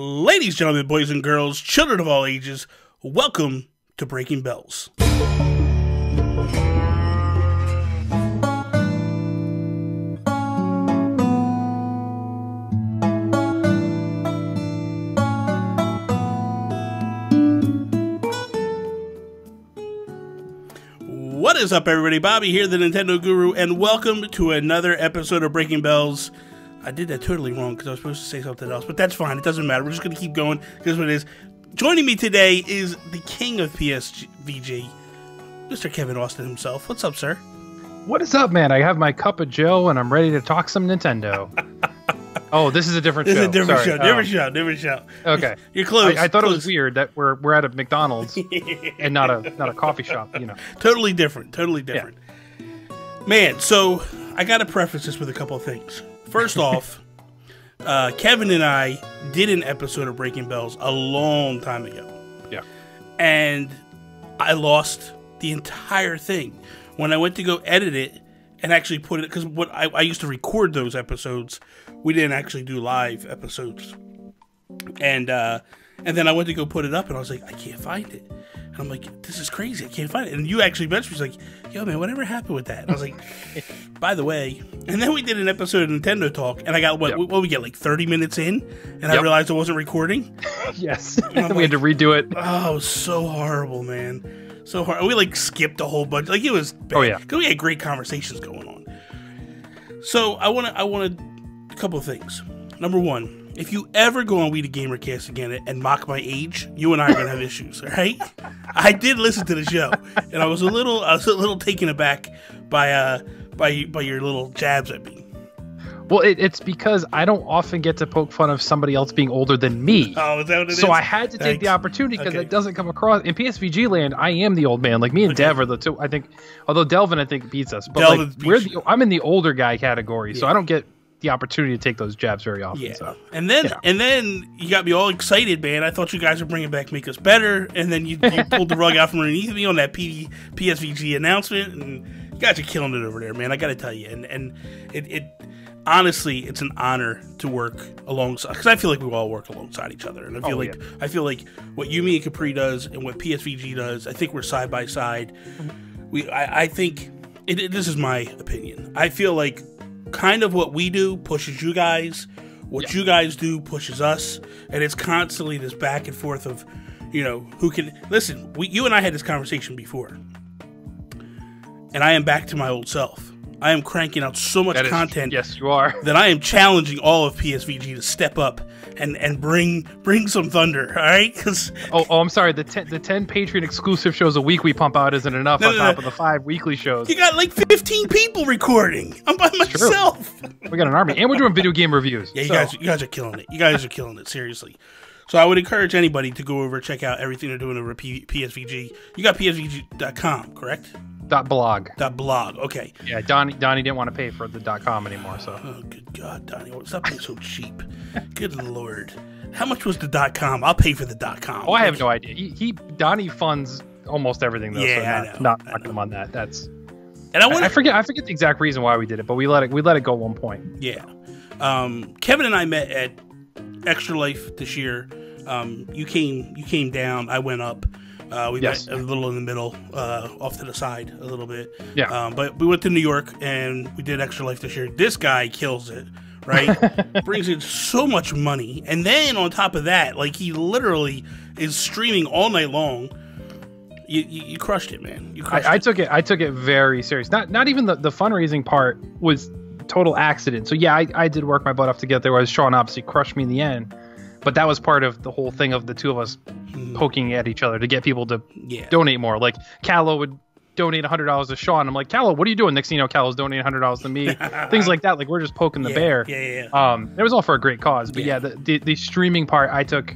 Ladies, gentlemen, boys and girls, children of all ages, welcome to Breaking Bells. What is up, everybody? Bobby here, the Nintendo Guru, and welcome to another episode of Breaking Bells. I did that totally wrong because I was supposed to say something else, but that's fine. It doesn't matter. We're just going to keep going. Here's what it is. Joining me today is the king of PSVG, Mr. Kevin Austin himself. What's up, sir? What is up, man? I have my cup of Joe, and I'm ready to talk some Nintendo. Oh, this is a different show. This is a different show. Different show. Okay. You're close. I thought it was weird that we're at a McDonald's and not a coffee shop, you know. Totally different. Totally different. Yeah. Man, so I got to preface this with a couple of things. First off, Kevin and I did an episode of Breaking Bells a long time ago. Yeah. And I lost the entire thing. When I went to go edit it and actually put it, because what I used to record those episodes, we didn't actually do live episodes. And then I went to go put it up and I was like, I can't find it. And I'm like, this is crazy. I can't find it. And you actually mentioned me, like, yo, man, whatever happened with that? And I was like, by the way. And then we did an episode of Nintendo Talk, and I got, what we get, like 30 minutes in? And I realized I wasn't recording? Yes. And we had to redo it. Oh, it was so horrible, man. So hard. We, like, skipped a whole bunch. Like, it was bad. Oh, yeah. Because we had great conversations going on. So, I want a couple of things. Number one. If you ever go on We the Gamercast again and mock my age, you and I are gonna have issues, all right? I did listen to the show, and I was a little taken aback by your little jabs at me. Well, it's because I don't often get to poke fun of somebody else being older than me. Oh, is that what it is? So I had to take the opportunity because it doesn't come across in PSVG land. I am the old man. Like me and Dev are the two. I think, although Delvin I think beats us, but like I'm in the older guy category, so I don't get the opportunity to take those jabs very often. Yeah. So. And then you got me all excited, man. I thought you guys were bringing back Make Us Better, and then you pulled the rug out from underneath me on that PSVG announcement, and you guys are killing it over there, man. I got to tell you. And it honestly, it's an honor to work alongside, because I feel like we all work alongside each other, and I feel like what you, me, and Capri does, and what PSVG does, I think we're side by side. I think this is my opinion. I feel like kind of what we do pushes you guys, what you guys do pushes us, and it's constantly this back and forth of, you know, who can listen. You and I had this conversation before, and I am back to my old self. I am cranking out so much content. Yes, you are. That I am challenging all of PSVG to step up and bring some thunder. All right? I'm sorry. The 10 Patreon exclusive shows a week we pump out isn't enough on top of the 5 weekly shows. You got like 15 people recording. I'm by myself. We got an army, and we're doing video game reviews. Yeah, you guys are killing it. You guys are killing it. Seriously. So I would encourage anybody to go over and check out everything they're doing over at PSVG. You got PSVG.com, correct? .blog. Okay. Yeah, Donnie didn't want to pay for the .com anymore, so. Oh, good God, Donnie. Stop being so cheap. Good Lord. How much was the .com? I'll pay for the .com. Oh, I have no idea. Donnie funds almost everything, though, so I know. Not him on that. That's... And I forget the exact reason why we did it, but we let it go at one point. Yeah. Kevin and I met at Extra Life this year. You came down, I went up. We met a little in the middle, off to the side a little bit. Yeah. But we went to New York and we did Extra Life this year. This guy kills it, right? Brings in so much money. And then on top of that, like he literally is streaming all night long. You crushed it, man. I took it very serious. Not even the fundraising part was total accident. So yeah, I did work my butt off to get there. Whereas Sean obviously crushed me in the end. But that was part of the whole thing of the two of us poking at each other to get people to donate more. Like, Callow would donate $100 to Sean. I'm like, Callow, what are you doing? Next thing you know, Callow's donating $100 to me. Things like that. Like, we're just poking the bear. Yeah. It was all for a great cause. But the streaming part I took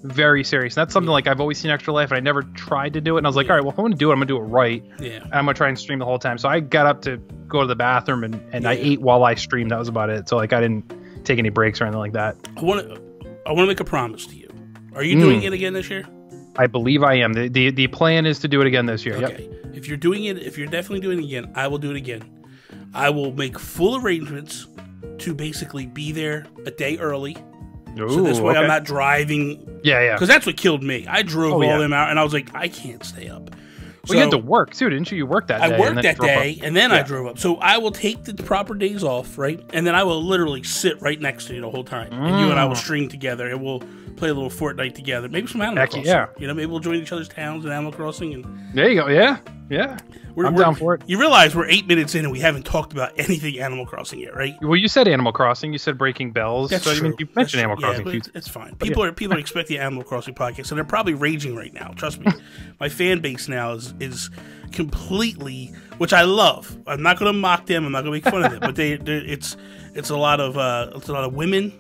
very serious. That's something like I've always seen Extra Life, and I never tried to do it. And I was like, all right, well, if I'm going to do it, I'm going to do it right. Yeah. And I'm going to try and stream the whole time. So I got up to go to the bathroom, and I ate while I streamed. That was about it. So, like, I didn't take any breaks or anything like that. I want to make a promise to you. Are you doing it again this year? I believe I am. The plan is to do it again this year. Okay. Yep. If you're doing it, if you're definitely doing it again, I will do it again. I will make full arrangements to basically be there a day early Ooh, so this way okay. I'm not driving. Yeah. Because that's what killed me. I drove all yeah. them out, and I was like, I can't stay up. Well, you had to work too, didn't you? You worked that day. I worked that day, and then Yeah. I drove up. So I will take the proper days off, right? And then I will literally sit right next to you the whole time. And you and I will string together, and we'll play a little Fortnite together. Maybe some Animal Crossing. Yeah. You know, maybe we'll join each other's towns in Animal Crossing. And There you go. Yeah. I'm down for it. You realize we're 8 minutes in, and we haven't talked about anything Animal Crossing yet, right? Well, you said Animal Crossing. You said Breaking Bells. That's so true. I mean, you mentioned Animal Crossing. Yeah, it's fine. People are expecting Animal Crossing podcast, and they're probably raging right now. Trust me, my fan base now is completely, which I love. I'm not going to mock them. I'm not going to make fun of them, but it's a lot of women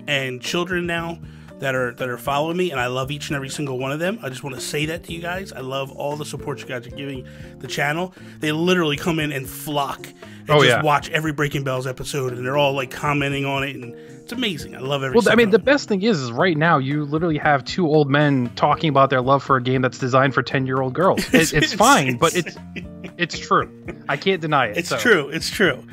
and children now that are following me, and I love each and every single one of them. I just want to say that to you guys. I love all the support you guys are giving the channel. They literally come in and flock and watch every Breaking Bells episode, and they're all like commenting on it, and it's amazing. I love every. Well, I mean, the best thing is right now you literally have two old men talking about their love for a game that's designed for 10-year-old girls. It's fine, but it's true. I can't deny it. It's true. It's true.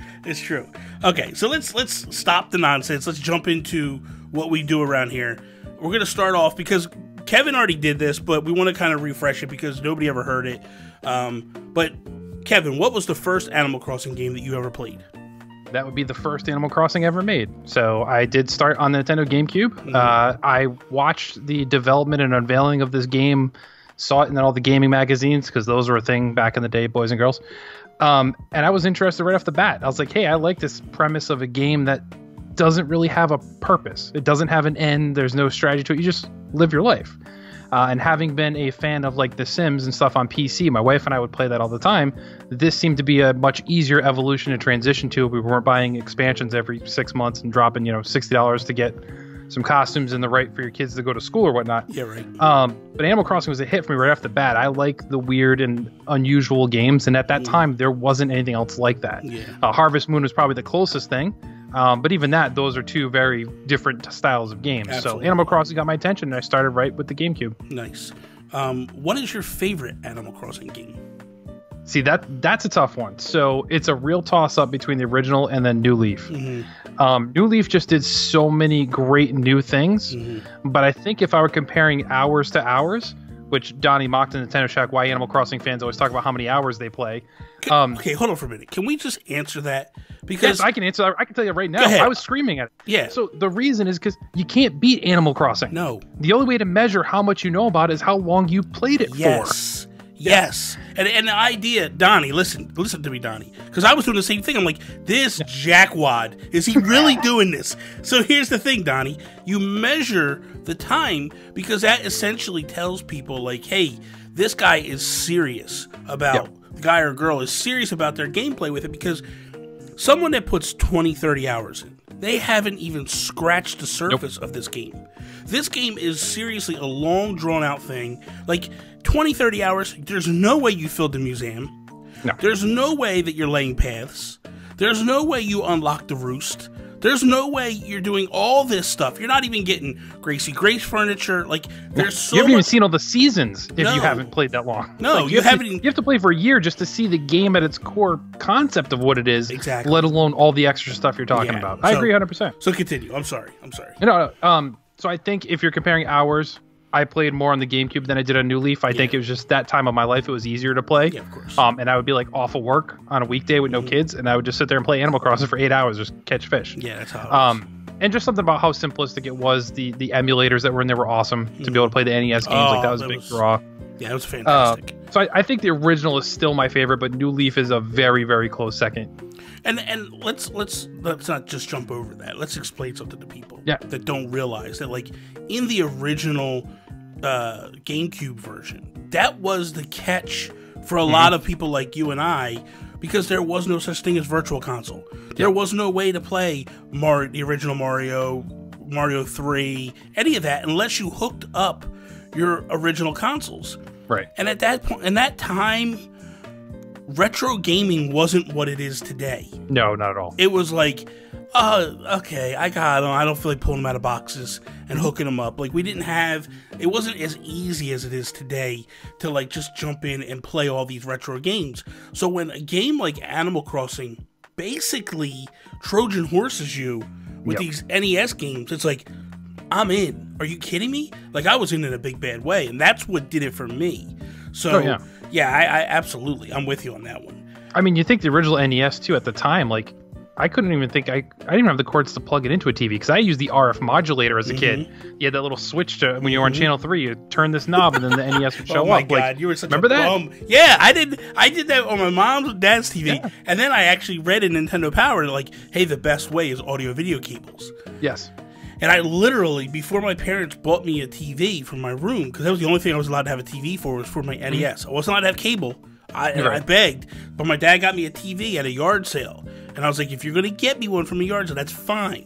Okay, so let's stop the nonsense. Let's jump into what we do around here. We're going to start off because Kevin already did this, but we want to kind of refresh it because nobody ever heard it. But Kevin, what was the first Animal Crossing game that you ever played? That would be the first Animal Crossing ever made. So I did start on the Nintendo GameCube. Mm-hmm. I watched the development and unveiling of this game, saw it in all the gaming magazines because those were a thing back in the day, boys and girls. And I was interested right off the bat. I was like, hey, I like this premise of a game that doesn't really have a purpose. It doesn't have an end. There's no strategy to it. You just live your life. And having been a fan of like The Sims and stuff on PC, my wife and I would play that all the time. This seemed to be a much easier evolution to transition to. We weren't buying expansions every 6 months and dropping, $60 to get some costumes and the right for your kids to go to school or whatnot. Yeah, right. But Animal Crossing was a hit for me right off the bat. I like the weird and unusual games, and at that time there wasn't anything else like that. Yeah. Harvest Moon was probably the closest thing. But even that, those are two very different styles of games. Absolutely. So Animal Crossing got my attention, and I started right with the GameCube. Nice. What is your favorite Animal Crossing game? See, that's a tough one. So it's a real toss-up between the original and then New Leaf. Mm-hmm. New Leaf just did so many great new things. Mm-hmm. But I think if I were comparing hours to hours, which Donnie mocked in Nintendo Shack, why Animal Crossing fans always talk about how many hours they play. Okay, hold on for a minute. Can we just answer that? Because yes, I can answer. I can tell you right now. I was screaming at it. Yeah. So the reason is because you can't beat Animal Crossing. No. The only way to measure how much you know about it is how long you played it for. Yes. And the idea, Donnie, listen to me, Donnie, because I was doing the same thing. I'm like, this jackwad, is he really doing this? So here's the thing, Donnie. You measure the time because that essentially tells people, like, hey, this guy is serious about, the guy or girl is serious about their gameplay with it, because someone that puts 20, 30 hours in, they haven't even scratched the surface of this game. This game is seriously a long, drawn-out thing. Like, 20, 30 hours, there's no way you filled the museum. No. There's no way that you're laying paths. There's no way you unlock the roost. There's no way you're doing all this stuff. You're not even getting Gracie Grace furniture. Like, there's so You haven't much... even seen all the seasons if you haven't played that long. No, like, you haven't... You have to play for a year just to see the game at its core concept of what it is. Exactly. Let alone all the extra stuff you're talking about. I agree 100%. So continue. I'm sorry. So I think if you're comparing hours, I played more on the GameCube than I did on New Leaf. I think it was just that time of my life it was easier to play. Yeah, of course. And I would be like off of work on a weekday with no kids, and I would just sit there and play Animal Crossing for 8 hours, just catch fish. Yeah, that's how it was. And just something about how simplistic it was. The emulators that were in there were awesome to be able to play the NES games. Like that was a big draw. Yeah, it was fantastic. So I think the original is still my favorite, but New Leaf is a very, very close second. And let's not just jump over that. Let's explain something to people that don't realize that, like, in the original GameCube version, that was the catch for a lot of people like you and I, because there was no such thing as Virtual Console. There was no way to play the original Mario 3, any of that, unless you hooked up your original consoles. Right. And at that point, in that time, retro gaming wasn't what it is today. No, not at all. It was like, okay, I got them. I don't feel like pulling them out of boxes and hooking them up. Like, it wasn't as easy as it is today to, like, just jump in and play all these retro games. So when a game like Animal Crossing basically Trojan horses you with these NES games, it's like, I'm in. Are you kidding me? Like, I was in a big bad way, and that's what did it for me. So, I absolutely, I'm with you on that one. I mean, you think the original NES too at the time, like, I couldn't even think I didn't even have the cords to plug it into a TV because I used the RF modulator as a kid. You had that little switch to when you were on channel 3, you turn this knob and then the NES would show up. Oh my God, like, you were such remember a bum. that? Yeah, I did that on my mom's and dad's TV, and then I actually read in Nintendo Power like, hey, the best way is audio video cables. Yes. And I literally, before my parents bought me a TV for my room, because that was the only thing I was allowed to have a TV for, was for my NES. I wasn't allowed to have cable. I begged, but my dad got me a TV at a yard sale. And I was like, if you're going to get me one from a yard sale, that's fine.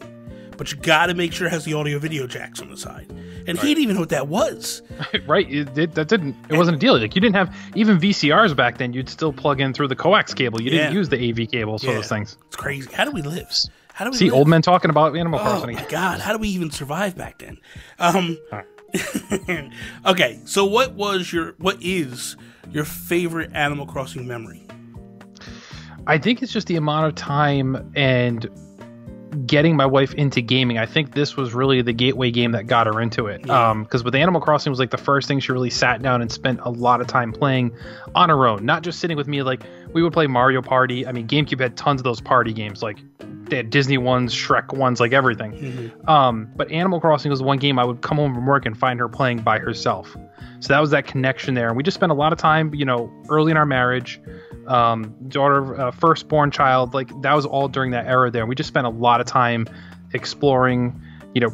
But you got to make sure it has the audio video jacks on the side. And he didn't even know what that was. Right. It wasn't a deal. Like, you didn't have, even VCRs back then, you'd still plug in through the coax cable. You didn't use the AV cables for those things. It's crazy. How do we live? How do we See, live? Old men talking about Animal Crossing. Oh, my God. How do we even survive back then? Okay, so what is your favorite Animal Crossing memory? I think it's just the amount of time and getting my wife into gaming. I think this was really the gateway game that got her into it. Because with Animal Crossing was like the first thing she really sat down and spent a lot of time playing on her own, not just sitting with me. Like, we would play Mario Party. I mean, GameCube had tons of those party games. Like, they had Disney ones, Shrek ones, like everything. But Animal Crossing was the one game I would come home from work and find her playing by herself. So that was that connection there. And we just spent a lot of time, early in our marriage. Daughter, firstborn child, like, that was all during that era there. And we just spent a lot of time exploring,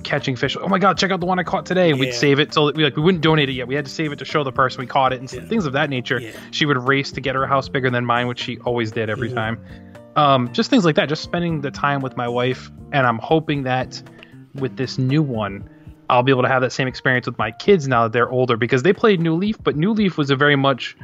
catching fish. Oh my God, check out the one I caught today. And we'd save it till we wouldn't donate it yet. We had to save it to show the person we caught it and things of that nature. She would race to get her house bigger than mine, which she always did every time. Just things like that, just spending the time with my wife. And I'm hoping that with this new one, I'll be able to have that same experience with my kids now that they're older, because they played New Leaf, but New Leaf was a very much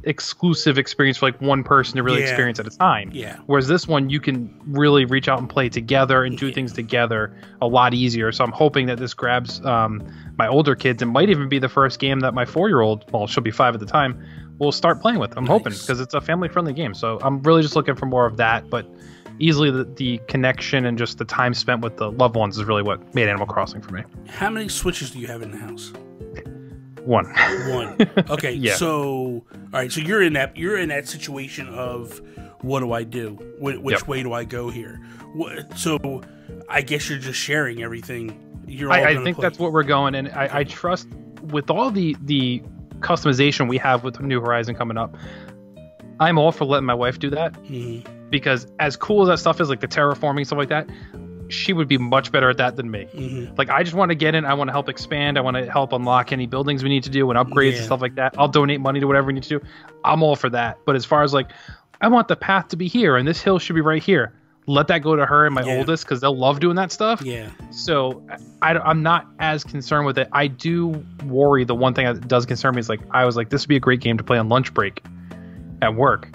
exclusive experience for like one person to really experience at a time. Whereas this one, you can really reach out and play together and do things together a lot easier. So I'm hoping that this grabs my older kids, and might even be the first game that my 4-year-old, well, she'll be 5 at the time, will start playing with. I'm hoping, because it's a family-friendly game. So I'm really just looking for more of that, but easily the connection and just the time spent with the loved ones is really what made Animal Crossing for me. How many Switches do you have in the house? One. Okay. So, all right. So you're in that situation of, what do I do? Which way do I go here? So I guess you're just sharing everything. I think that's what we're going. And I trust with all the customization we have with New Horizon coming up, I'm all for letting my wife do that. Because as cool as that stuff is, like the terraforming, stuff like that, she would be much better at that than me. Like, I just want to get in. I want to help expand. I want to help unlock any buildings we need to do and upgrades and stuff like that. I'll donate money to whatever we need to do. I'm all for that. But as far as like, I want the path to be here and this hill should be right here, let that go to her and my oldest, because they'll love doing that stuff. So I'm not as concerned with it. I do worry. The one thing that does concern me is, like, I was like, this would be a great game to play on lunch break at work.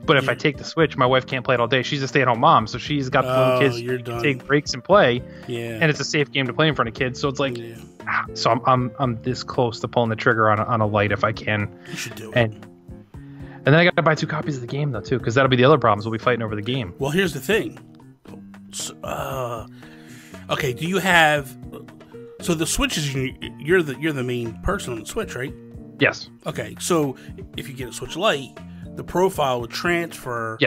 But if I take the Switch, my wife can't play it all day. She's a stay-at-home mom, so she's got the little kids to take breaks and play. And it's a safe game to play in front of kids. So it's like, so I'm this close to pulling the trigger on a light if I can. You should do it. And then I got to buy 2 copies of the game though too, because that'll be the other problems. We'll be fighting over the game. Well, here's the thing. Okay, do you have? So the Switch is you're the main person on the Switch, right? Yes. Okay, so if you get a Switch Lite, the profile would transfer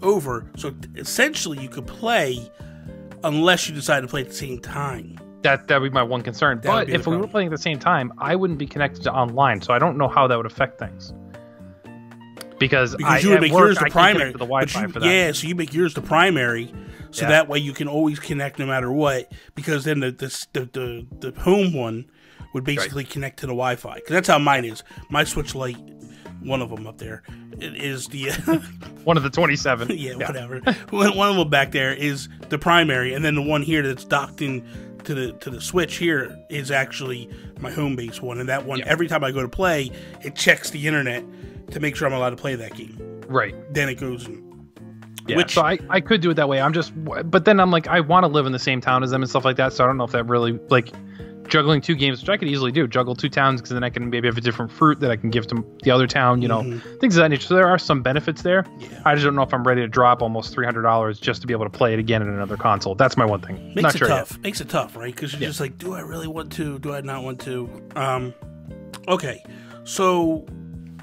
over. So essentially you could play unless you decide to play at the same time. That would be my one concern. But if we were playing at the same time, I wouldn't be connected to online, so I don't know how that would affect things. Because you would make yours the primary. To the Wi-Fi for that. Yeah, so you make yours the primary, so that way you can always connect no matter what. Because then the home one would basically connect to the Wi-Fi. Because that's how mine is. My Switch Lite, one of them up there, is the one of the 27. Whatever. One of them back there is the primary, and then the one here that's docked in to the Switch here is actually my home base one. And that one, every time I go to play, it checks the internet to make sure I'm allowed to play that game. Right. Then it goes. So I could do it that way. But then I'm like, I want to live in the same town as them and stuff like that. So I don't know if that really like juggling 2 games, which I could easily do. Juggle 2 towns, because then I can maybe have a different fruit that I can give to the other town, you know, things of that nature. So there are some benefits there. Yeah. I just don't know if I'm ready to drop almost $300 just to be able to play it again in another console. That's my one thing. Makes Not it sure tough. yet. Makes it tough, right? Because you're just like, do I really want to? Do I not want to? Okay, so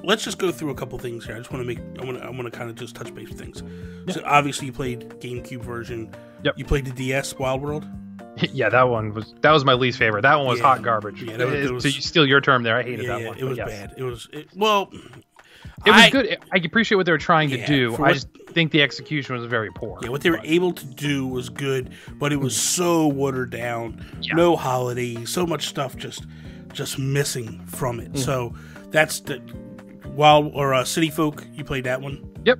let's just go through a couple things here. I just want to I want to kind of just touch base with things. Yeah. So obviously you played GameCube version. Yep. You played the DS Wild World. Yeah, that was my least favorite. That one was hot garbage. Yeah, to steal your term there, I hated that one. It was bad. It was it was good. I appreciate what they were trying to do. I just think the execution was very poor. Yeah, what they were able to do was good, but it was so watered down. Yeah. No holidays, so much stuff just missing from it. So that's the City Folk. You played that one. Yep.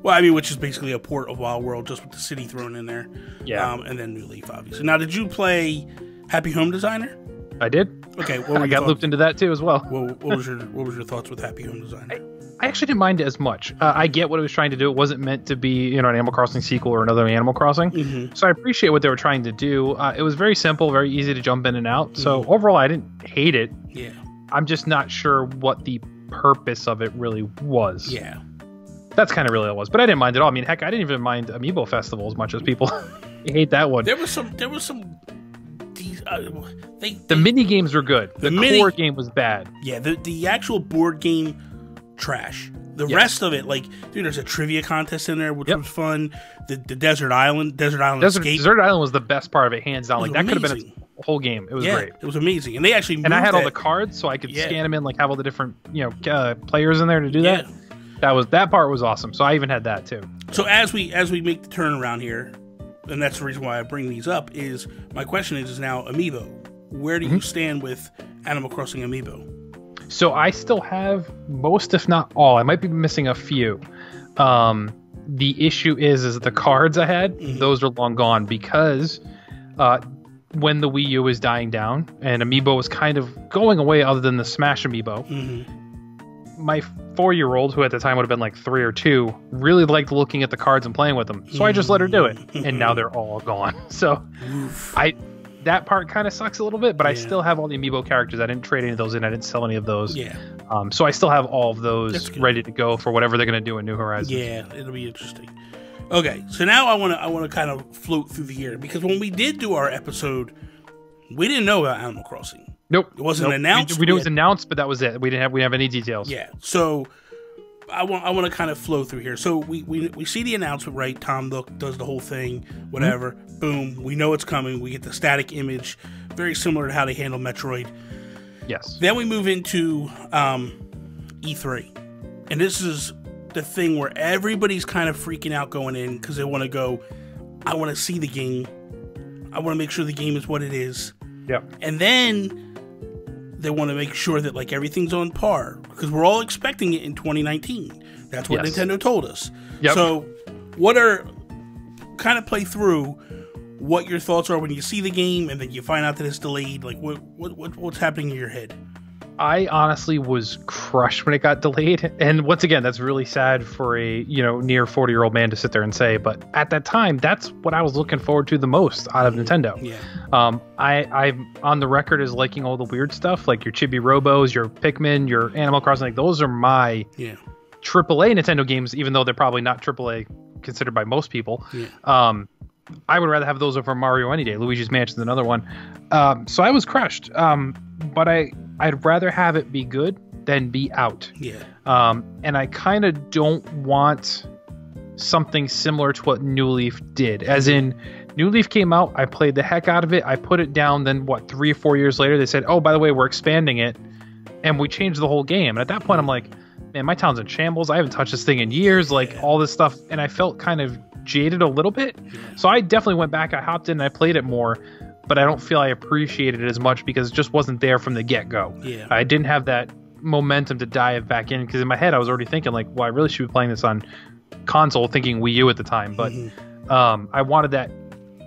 Well, I mean, which is basically a port of Wild World, just with the city thrown in there. Yeah. And then New Leaf, obviously. Now, did you play Happy Home Designer? I did. Okay. I got looped into that too as well. What was your thoughts with Happy Home Designer? I actually didn't mind it as much. I get what it was trying to do. It wasn't meant to be, an Animal Crossing sequel or another Animal Crossing. So I appreciate what they were trying to do. It was very simple, very easy to jump in and out. So overall, I didn't hate it. Yeah. I'm just not sure what the purpose of it really was. Yeah. That's kind of really what it was. But I didn't mind at all. I mean, heck, I didn't even mind Amiibo Festival as much as people hate that one. There was some. The mini games were good. The core game was bad. Yeah, the actual board game, trash. The rest of it, like, dude, there's a trivia contest in there, which was fun. The Desert Island Escape. Desert Island was the best part of it, hands down. Like, that could have been a whole game. It was great. It was amazing, and they actually moved I had all the cards, so I could scan them in, like, have all the different players in there to do that. That part was awesome. So I even had that too. So as we make the turnaround here, and that's the reason why I bring these up, is my question is now Amiibo. Where do you stand with Animal Crossing Amiibo? So I still have most, if not all. I might be missing a few. The issue is the cards I had, those are long gone because when the Wii U was dying down and Amiibo was kind of going away other than the Smash Amiibo, my 4-year-old, who at the time would have been like 3 or 2, really liked looking at the cards and playing with them. So I just let her do it, and now they're all gone. So that part kind of sucks a little bit, but I still have all the Amiibo characters. I didn't trade any of those in. I didn't sell any of those. Yeah. So I still have all of those ready to go for whatever they're going to do in New Horizons. Yeah, it'll be interesting. Okay, so now I want to kind of float through the year, because when we did do our episode, we didn't know about Animal Crossing. Nope. It wasn't announced. We knew it was announced, but that was it. We didn't have any details. Yeah. So I want to kind of flow through here. So we see the announcement, right? Tom Nook does the whole thing, whatever. Boom. We know it's coming. We get the static image, very similar to how they handle Metroid. Yes. Then we move into E3. And this is the thing where everybody's kind of freaking out going in because they want to go, I want to see the game. I want to make sure the game is what it is. Yeah. And then they want to make sure that like everything's on par, because we're all expecting it in 2019. That's what Nintendo told us. Yep. So kind of play through what your thoughts are when you see the game and then you find out that it's delayed. Like what's happening in your head? I honestly was crushed when it got delayed. And once again, that's really sad for a, near 40-year-old man to sit there and say, but at that time, that's what I was looking forward to the most out of Nintendo. Yeah. I'm on the record as liking all the weird stuff, like your Chibi Robos, your Pikmin, your Animal Crossing. Like, those are my AAA Nintendo games, even though they're probably not AAA considered by most people. Yeah. I would rather have those over Mario any day. Luigi's Mansion is another one. So I was crushed. But I'd rather have it be good than be out. Yeah. And I kind of don't want something similar to what New Leaf did. As in, New Leaf came out, I played the heck out of it, I put it down, then 3 or 4 years later, they said, oh, by the way, we're expanding it, and we changed the whole game. And at that point, I'm like, man, my town's in shambles. I haven't touched this thing in years, all this stuff. And I felt kind of jaded a little bit. So I definitely went back, I hopped in, and I played it more. But I don't feel I appreciated it as much because it just wasn't there from the get-go. Yeah. I didn't have that momentum to dive back in, because in my head I was already thinking, like, well, I really should be playing this on console, thinking Wii U at the time. But I wanted that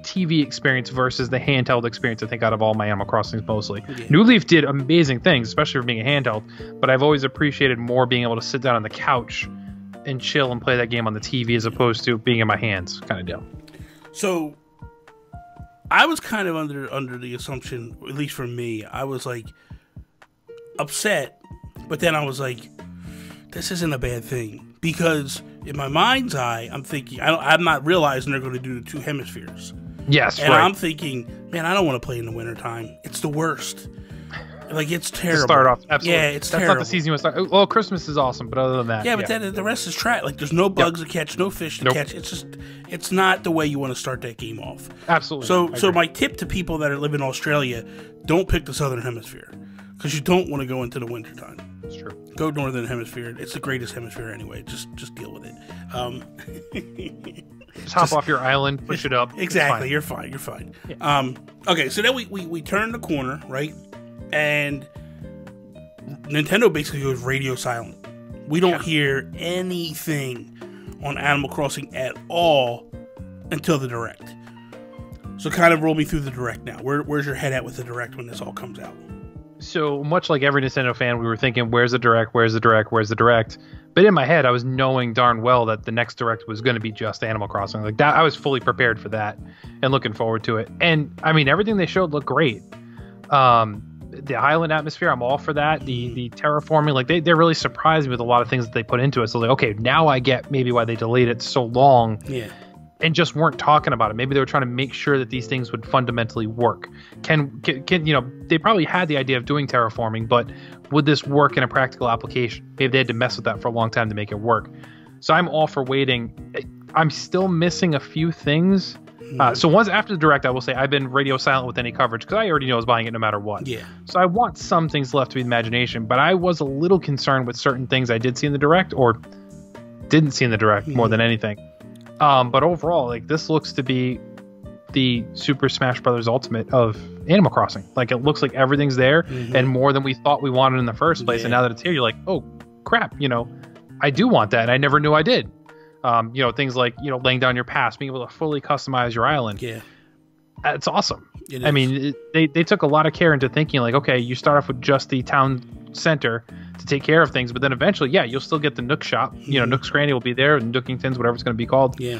TV experience versus the handheld experience, I think, out of all my Animal Crossings mostly. Yeah. New Leaf did amazing things, especially for being a handheld, but I've always appreciated more being able to sit down on the couch and chill and play that game on the TV as opposed to being in my hands kind of deal. So I was kind of under the assumption, at least for me, I was like upset, but then I was like, this isn't a bad thing, because in my mind's eye, I'm thinking, I'm not realizing they're going to do the 2 hemispheres. Yes, and right. I'm thinking, man, I don't want to play in the wintertime. It's the worst. Like, it's terrible. To start off, absolutely. Yeah, it's That's terrible. not the season you want to start. Well, Christmas is awesome, but other than that, yeah, but then the rest is trash. Like, there's no bugs to catch, no fish to catch. It's not the way you want to start that game off. Absolutely. So my tip to people that live in Australia, don't pick the southern hemisphere, because you don't want to go into the wintertime. That's true. Go northern hemisphere. It's the greatest hemisphere anyway. Just deal with it. Just hop off your island, push it up. Exactly. You're fine. Yeah. Okay, so then we turn the corner, right? And Nintendo basically goes radio silent. We don't hear anything on Animal Crossing at all until the Direct. So kind of roll me through the Direct now. Where's your head at with the Direct when this all comes out? So much like every Nintendo fan, we were thinking, where's the Direct? Where's the Direct? Where's the Direct? But in my head, I was knowing darn well that the next Direct was going to be just Animal Crossing. Like that, I was fully prepared for that and looking forward to it. And I mean, everything they showed looked great. The island atmosphere, I'm all for that. The terraforming, like they really surprised me with a lot of things that they put into it. So like, okay, now I get maybe why they delayed it so long. Yeah. And just weren't talking about it. Maybe they were trying to make sure that these things would fundamentally work. Can they probably had the idea of doing terraforming, but would this work in a practical application? Maybe they had to mess with that for a long time to make it work. So I'm all for waiting. I'm still missing a few things. So once after the Direct, I will say I've been radio silent with any coverage because I already know I was buying it no matter what. Yeah. So I want some things left to be imagination, but I was a little concerned with certain things I did see in the Direct or didn't see in the Direct more than anything. But overall, like this looks to be the Super Smash Brothers Ultimate of Animal Crossing. Like it looks like everything's there and more than we thought we wanted in the first place. And now that it's here, you're like, oh crap, I do want that. And I never knew I did. Things like, laying down your pass, being able to fully customize your island. Yeah. It's awesome. I mean, they took a lot of care into thinking like, okay, you start off with just the town center to take care of things, but then eventually, you'll still get the Nook shop. Nook's Cranny will be there, and Nookington's, whatever it's going to be called. Yeah.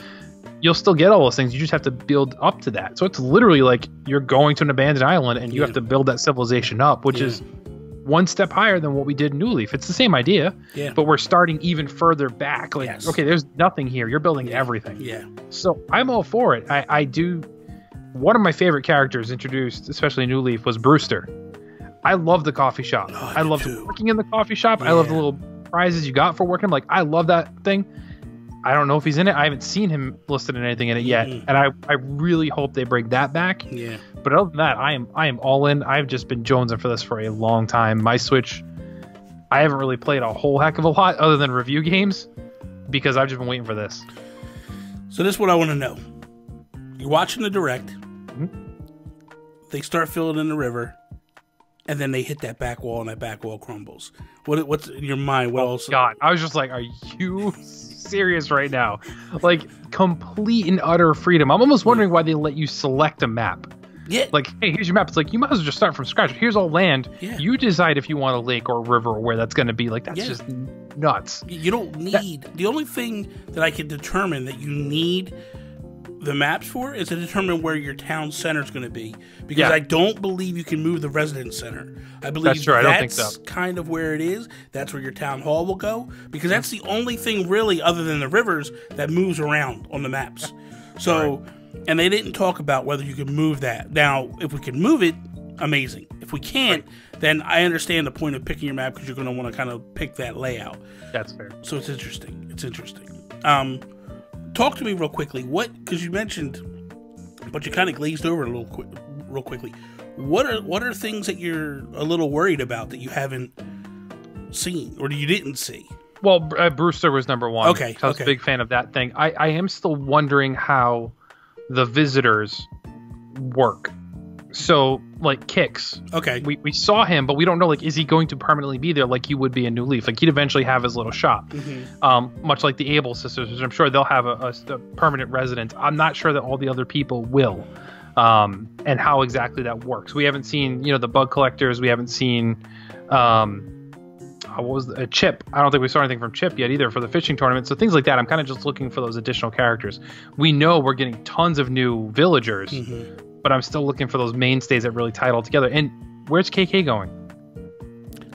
You'll still get all those things. You just have to build up to that. So it's literally like you're going to an abandoned island, and you have to build that civilization up, which is one step higher than what we did in New Leaf. It's the same idea, but we're starting even further back. Like, okay, there's nothing here. You're building everything. Yeah. So I'm all for it. I do. One of my favorite characters introduced, especially in New Leaf, was Brewster. I love the coffee shop. I love working in the coffee shop. I love the little prizes you got for working. Like, I love that thing. I don't know if he's in it. I haven't seen him listed in anything in it yet. And I really hope they bring that back. Yeah. But other than that, I am all in. I've just been jonesing for this for a long time. My Switch, I haven't really played a whole heck of a lot other than review games because I've just been waiting for this. So this is what I want to know. You're watching the Direct. They start filling in the river. And then they hit that back wall, and that back wall crumbles. What's in your mind? What else? God, I was just like, are you serious right now? Like, complete and utter freedom. I'm almost wondering why they let you select a map. Yeah. Like, hey, here's your map. It's like, you might as well just start from scratch. Here's all land. Yeah. You decide if you want a lake or a river or where that's going to be. Like, that's just nuts. You don't need... The only thing that I can determine that you need the maps for is to determine where your town center is going to be, because I don't believe you can move the residence center. I believe that's true. I don't think so. Kind of where it is. That's where your town hall will go, because that's the only thing really other than the rivers that moves around on the maps. So, and they didn't talk about whether you can move that. Now, if we can move it, amazing. If we can't, then I understand the point of picking your map, because you're going to want to kind of pick that layout. That's fair. So it's interesting. It's interesting. Talk to me real quickly. Because you mentioned, but you kind of glazed over it real quickly. What are things that you're a little worried about that you haven't seen or you didn't see? Well, Brewster was number one. Okay. I was a big fan of that thing. I am still wondering how the visitors work. So, like, Kix. Okay. We saw him, but we don't know, like, is he going to permanently be there like he would be in New Leaf? Like, he'd eventually have his little shop. Much like the Able sisters, which I'm sure they'll have a permanent residence. I'm not sure that all the other people will. And how exactly that works. We haven't seen, the bug collectors. We haven't seen, Chip. I don't think we saw anything from Chip yet either for the fishing tournament. So things like that, I'm kind of just looking for those additional characters. We know we're getting tons of new villagers. but I'm still looking for those mainstays that really tie it all together. And where's KK going?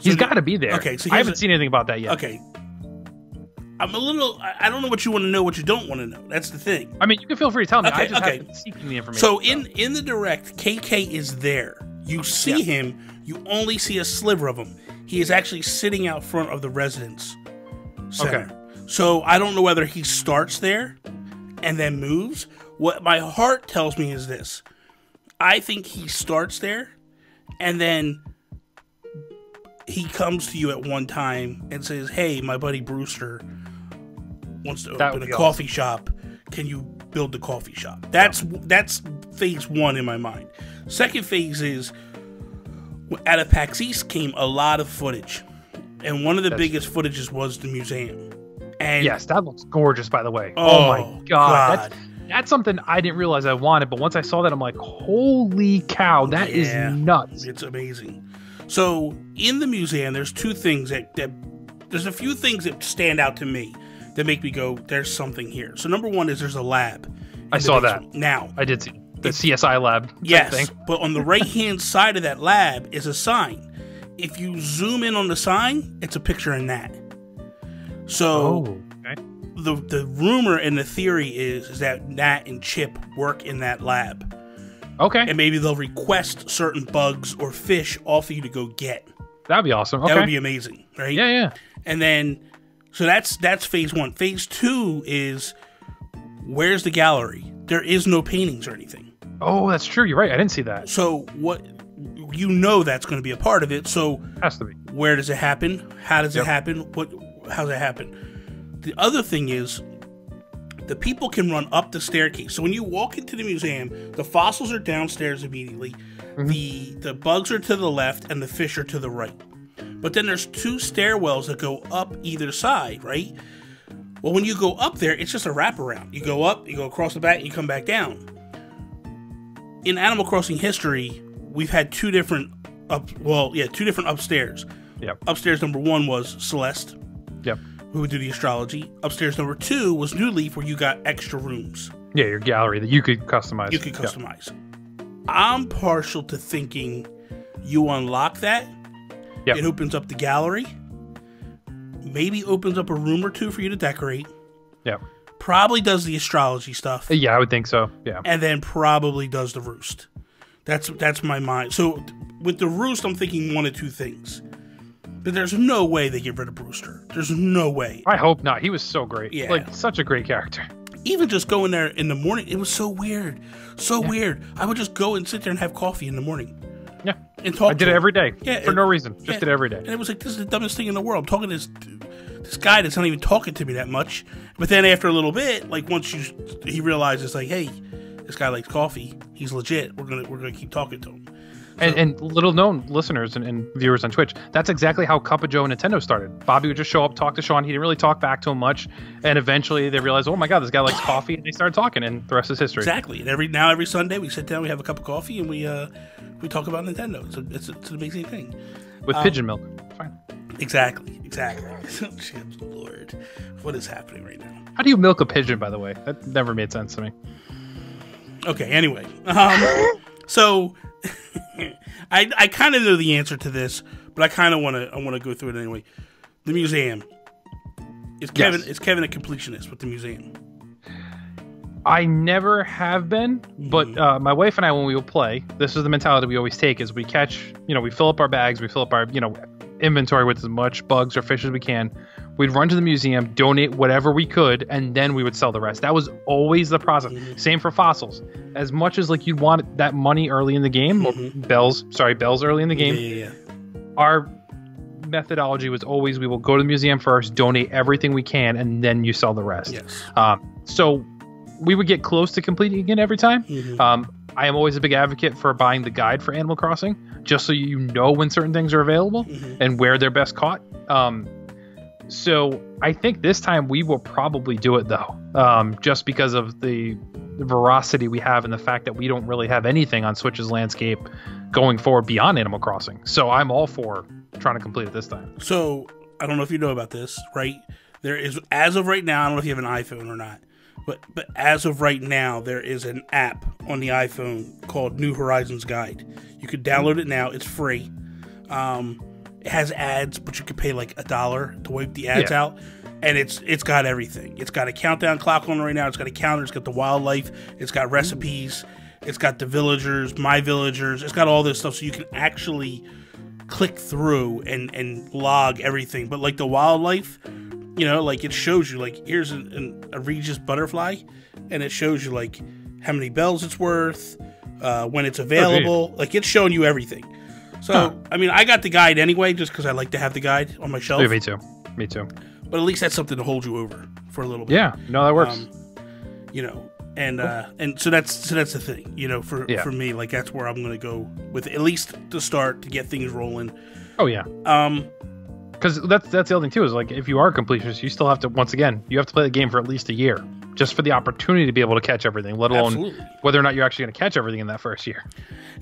He's got to be there. Okay, so I haven't seen anything about that yet. Okay. I'm a little... I don't know what you want to know, what you don't want to know. That's the thing. I mean, you can feel free to tell me. Okay, I just haven't been seeking the information. So in the direct, KK is there. You see him. You only see a sliver of him. He is actually sitting out front of the residence center. Okay. So I don't know whether he starts there and then moves. What my heart tells me is this. I think he starts there and then he comes to you at one time and says, hey, my buddy Brewster wants to open a coffee shop. Can you build the coffee shop? That's phase one in my mind. Second phase is, out of PAX East came a lot of footage. And one of the biggest footages was the museum. And yes, that looks gorgeous, by the way. Oh my God. That's something I didn't realize I wanted, but once I saw that, I'm like, holy cow, that is nuts. It's amazing. So in the museum, there's two things there's a few things that stand out to me that make me go, there's something here. So number one is there's a lab. I saw that. Now. I did see the CSI lab. Yes, thing. But on the right-hand side of that lab is a sign. If you zoom in on the sign, it's a picture of Nat. So the rumor and the theory is that Nat and Chip work in that lab. Okay. And maybe they'll request certain bugs or fish off of you to go get. That'd be awesome. Okay. That would be amazing, right? Yeah, yeah. And then, so that's phase one. Phase two is, where's the gallery? There is no paintings or anything. Oh, that's true. You're right. I didn't see that. So what? You know that's going to be a part of it. So has to be. Where does it happen? How does it happen? How's it happen? The other thing is, the people can run up the staircase. So when you walk into the museum, the fossils are downstairs immediately. Mm-hmm. The bugs are to the left and the fish are to the right. But then there's two stairwells that go up either side, right? Well, when you go up there, it's just a wraparound. You go up, you go across the back, and you come back down. In Animal Crossing history, we've had two different upstairs. Yep. Upstairs number one was Celeste. Yep. Who would do the astrology. Upstairs number two was New Leaf, where you got extra rooms. Yeah, your gallery that you could customize. You could customize. Yep. I'm partial to thinking you unlock that. Yep. It opens up the gallery. Maybe opens up a room or two for you to decorate. Yep. Probably does the astrology stuff. Yeah, I would think so. Yeah. And then probably does the roost. That's my mind. So with the roost, I'm thinking one of two things. But there's no way they get rid of Brewster. There's no way. I hope not. He was so great. Yeah. Like, such a great character. Even just going there in the morning, it was so weird. So weird. I would just go and sit there and have coffee in the morning. Yeah. And talk. I did it every day. Yeah. For no reason. Just did it every day. And it was like, this is the dumbest thing in the world. I'm talking to this guy that's not even talking to me that much. But then after a little bit, like once he realizes, like, hey, this guy likes coffee. He's legit. We're gonna keep talking to him. And little known listeners and viewers on Twitch, that's exactly how Cup of Joe and Nintendo started. Bobby would just show up, talk to Sean. He didn't really talk back to him much. And eventually they realized, oh my God, this guy likes coffee. And they started talking, and the rest is history. Exactly. And every Sunday we sit down, we have a cup of coffee, and we talk about Nintendo. It's an amazing thing. With pigeon milk. Fine. Exactly. Oh, Lord. What is happening right now? How do you milk a pigeon, by the way? That never made sense to me. Okay, anyway. So I kind of know the answer to this, but I kind of want to go through it anyway. The museum. Is Kevin a completionist with the museum? I never have been, but my wife and I, when we will play, this is the mentality we always take: is we catch, we fill up our bags, we fill up our, inventory with as much bugs or fish as we can. We'd run to the museum, donate whatever we could, and then we would sell the rest. That was always the process. Mm-hmm. Same for fossils. As much as like you'd want that money early in the game, or bells early in the game. Yeah. Our methodology was always, we will go to the museum first, donate everything we can, and then you sell the rest. Yes. So we would get close to completing it every time. Mm-hmm. I am always a big advocate for buying the guide for Animal Crossing, just so you know when certain things are available and where they're best caught. So I think this time we will probably do it, though, just because of the veracity we have and the fact that we don't really have anything on Switch's landscape going forward beyond Animal Crossing. So I'm all for trying to complete it this time. So I don't know if you know about this, right? There is, as of right now, I don't know if you have an iPhone or not, But as of right now, there is an app on the iPhone called New Horizons Guide. You could download it now. It's free. It has ads, but you could pay like $1 to wipe the ads out. And it's got everything. It's got a countdown clock on right now. It's got a counter. It's got the wildlife. It's got recipes. It's got the villagers, my villagers. It's got all this stuff, so you can actually click through and log everything. But like the wildlife, you know, like it shows you like here's a Regis butterfly, and it shows you like how many bells it's worth, when it's available. Like it's showing you everything. So I mean, I got the guide anyway, just because I like to have the guide on my shelf. Yeah, me too. Me too. But at least that's something to hold you over for a little bit. Yeah, no, that works. You know, and so that's the thing. You know, for me, like that's where I'm going to go with at least to start to get things rolling. Oh yeah. Because that's the other thing too is like if you are a completionist, you still have to you have to play the game for at least a year just for the opportunity to be able to catch everything, let alone whether or not you're actually going to catch everything in that first year.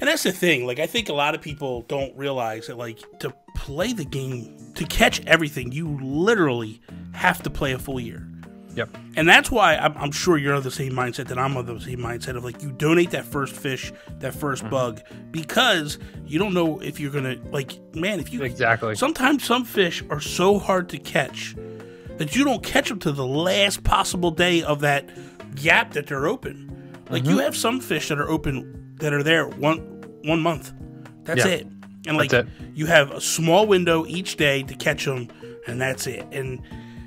And that's the thing. Like I think a lot of people don't realize that like to play the game, to catch everything, you literally have to play a full year. Yep. And that's why I'm sure you're of the same mindset that I'm of the same mindset of like you donate that first fish, that first bug, because you don't know if you're gonna like if you sometimes some fish are so hard to catch that you don't catch them to the last possible day of that gap that they're open. Like you have some fish that are open that are there one month. That's it. And like you have a small window each day to catch them, and that's it. And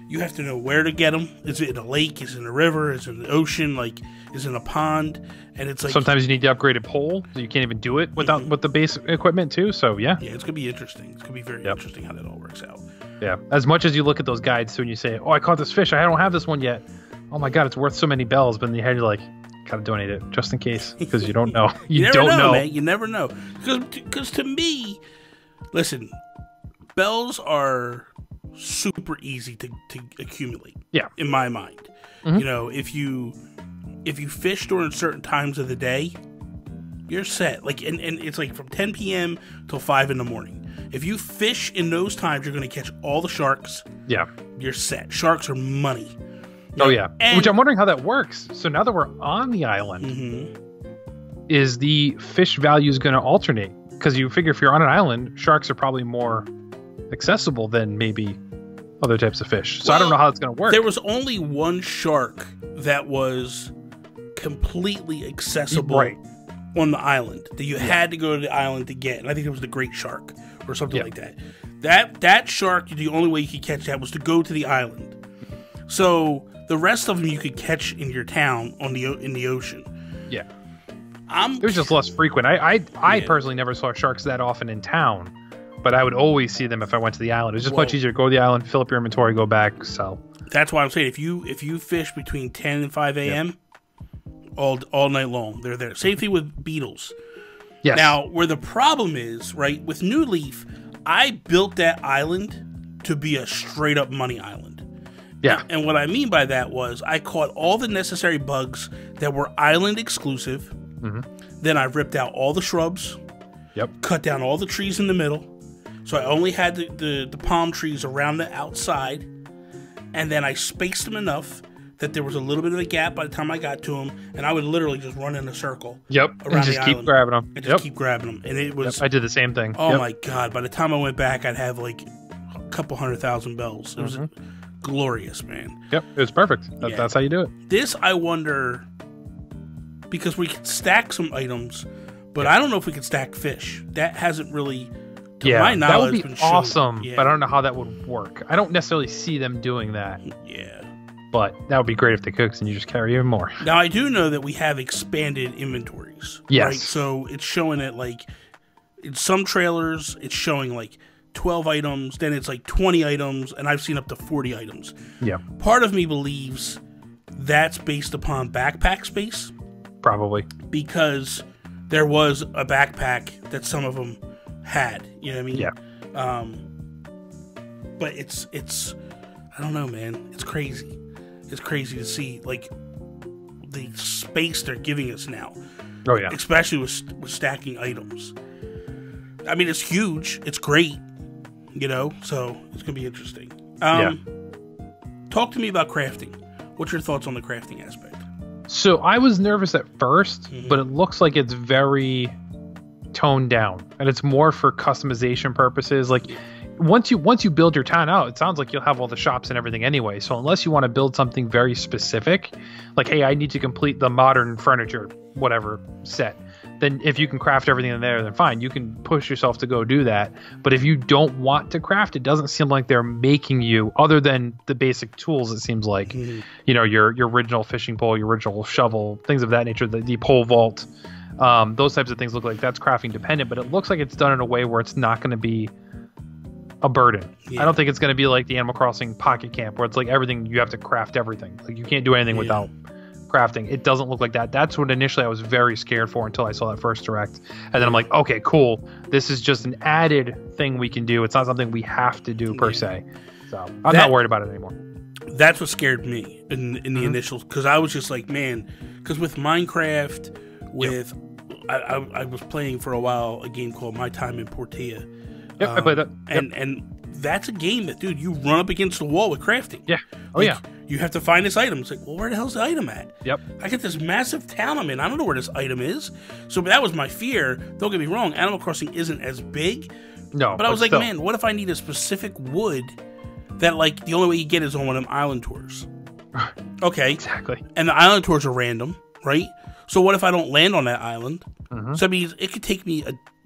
you have to know where to get them. Is it in a lake? Is it in a river? Is it in the ocean? Like, is it in a pond? And it's like sometimes you need the upgraded pole, so you can't even do it without with the base equipment too. So yeah, it's gonna be interesting. It's gonna be very interesting how that all works out. Yeah, as much as you look at those guides too, and you say, "Oh, I caught this fish. I don't have this one yet. Oh my god, it's worth so many bells." But in your head, you're like, "Gotta donate it just in case," because you don't know. You don't know, man. You never know. Because to me, listen, bells are super easy to accumulate. Yeah, in my mind, you know, if you fish during certain times of the day, you're set. Like, and it's like from 10 p.m. till 5 in the morning. If you fish in those times, you're going to catch all the sharks. Yeah, you're set. Sharks are money. Oh yeah, which I'm wondering how that works. So now that we're on the island, is the fish values going to alternate? Because you figure if you're on an island, sharks are probably more accessible than maybe other types of fish. So I don't know how it's going to work. There was only one shark that was completely accessible on the island that you had to go to the island to get. And I think it was the great shark or something like that. That shark, the only way you could catch that was to go to the island. So the rest of them you could catch in your town in the ocean. Yeah. It was just less frequent. I personally never saw sharks that often in town, but I would always see them if I went to the island. It was just much easier to go to the island, fill up your inventory, go back, sell. That's why I'm saying if you fish between 10 and 5 a.m. all night long, they're there. Same thing with beetles. Yes. Now, where the problem is, right, with New Leaf, I built that island to be a straight up money island. Yeah. And what I mean by that was I caught all the necessary bugs that were island exclusive. Then I ripped out all the shrubs. Cut down all the trees in the middle. So I only had the palm trees around the outside. And then I spaced them enough that there was a little bit of a gap by the time I got to them. And I would literally just run in a circle. Around and just keep grabbing them. And just keep grabbing them. And it was... I did the same thing. Oh my God. By the time I went back, I'd have like a couple 100,000 bells. It was glorious, man. Yep. It was perfect. That's how you do it. This, I wonder... Because we could stack some items, but I don't know if we could stack fish. That hasn't really, to my knowledge, that would be awesome. But I don't know how that would work. I don't necessarily see them doing that. Yeah, but that would be great if they could, and you just carry even more. Now I do know that we have expanded inventories. Yes, right? So it's showing it like in some trailers, it's showing like 12 items, then it's like 20 items, and I've seen up to 40 items. Yeah, part of me believes that's based upon backpack space. Probably. Because there was a backpack that some of them had. You know what I mean? Yeah. But it's I don't know, man. It's crazy. It's crazy to see, like, the space they're giving us now. Oh, yeah. Especially with stacking items. I mean, it's huge. It's great. You know? So, it's going to be interesting. Talk to me about crafting. What's your thoughts on the crafting aspect? So I was nervous at first, but it looks like it's very toned down, and it's more for customization purposes. Like once you build your town out, it sounds like you'll have all the shops and everything anyway. So unless you want to build something very specific, like, hey, I need to complete the modern furniture, whatever set, then if you can craft everything in there, then fine, you can push yourself to go do that. But if you don't want to craft, it doesn't seem like they're making you, other than the basic tools, it seems like, you know, your original fishing pole, your original shovel, things of that nature, the pole vault, those types of things look like that's crafting dependent, but it looks like it's done in a way where it's not going to be a burden. I don't think it's going to be like the Animal Crossing Pocket Camp, where it's like everything, you have to craft everything. Like you can't do anything without crafting. It doesn't look like that. That's what initially I was very scared for until I saw that first direct. And then I'm like, okay, cool. This is just an added thing we can do. It's not something we have to do per se. So I'm not worried about it anymore. That's what scared me in the initials, because I was just like, man, because with Minecraft, with I was playing for a while a game called My Time in Portia. Yep, I played that. And that's a game that, dude, you run up against the wall with crafting. Yeah. Oh, yeah. You have to find this item. It's like, well, where the hell's the item at? Yep. I get this massive town I'm in. I don't know where this item is. So that was my fear. Don't get me wrong. Animal Crossing isn't as big. No. But I was like, man, what if I need a specific wood that, like, the only way you get is on one of them island tours? Okay. Exactly. And the island tours are random, right? So what if I don't land on that island? So that means it could take me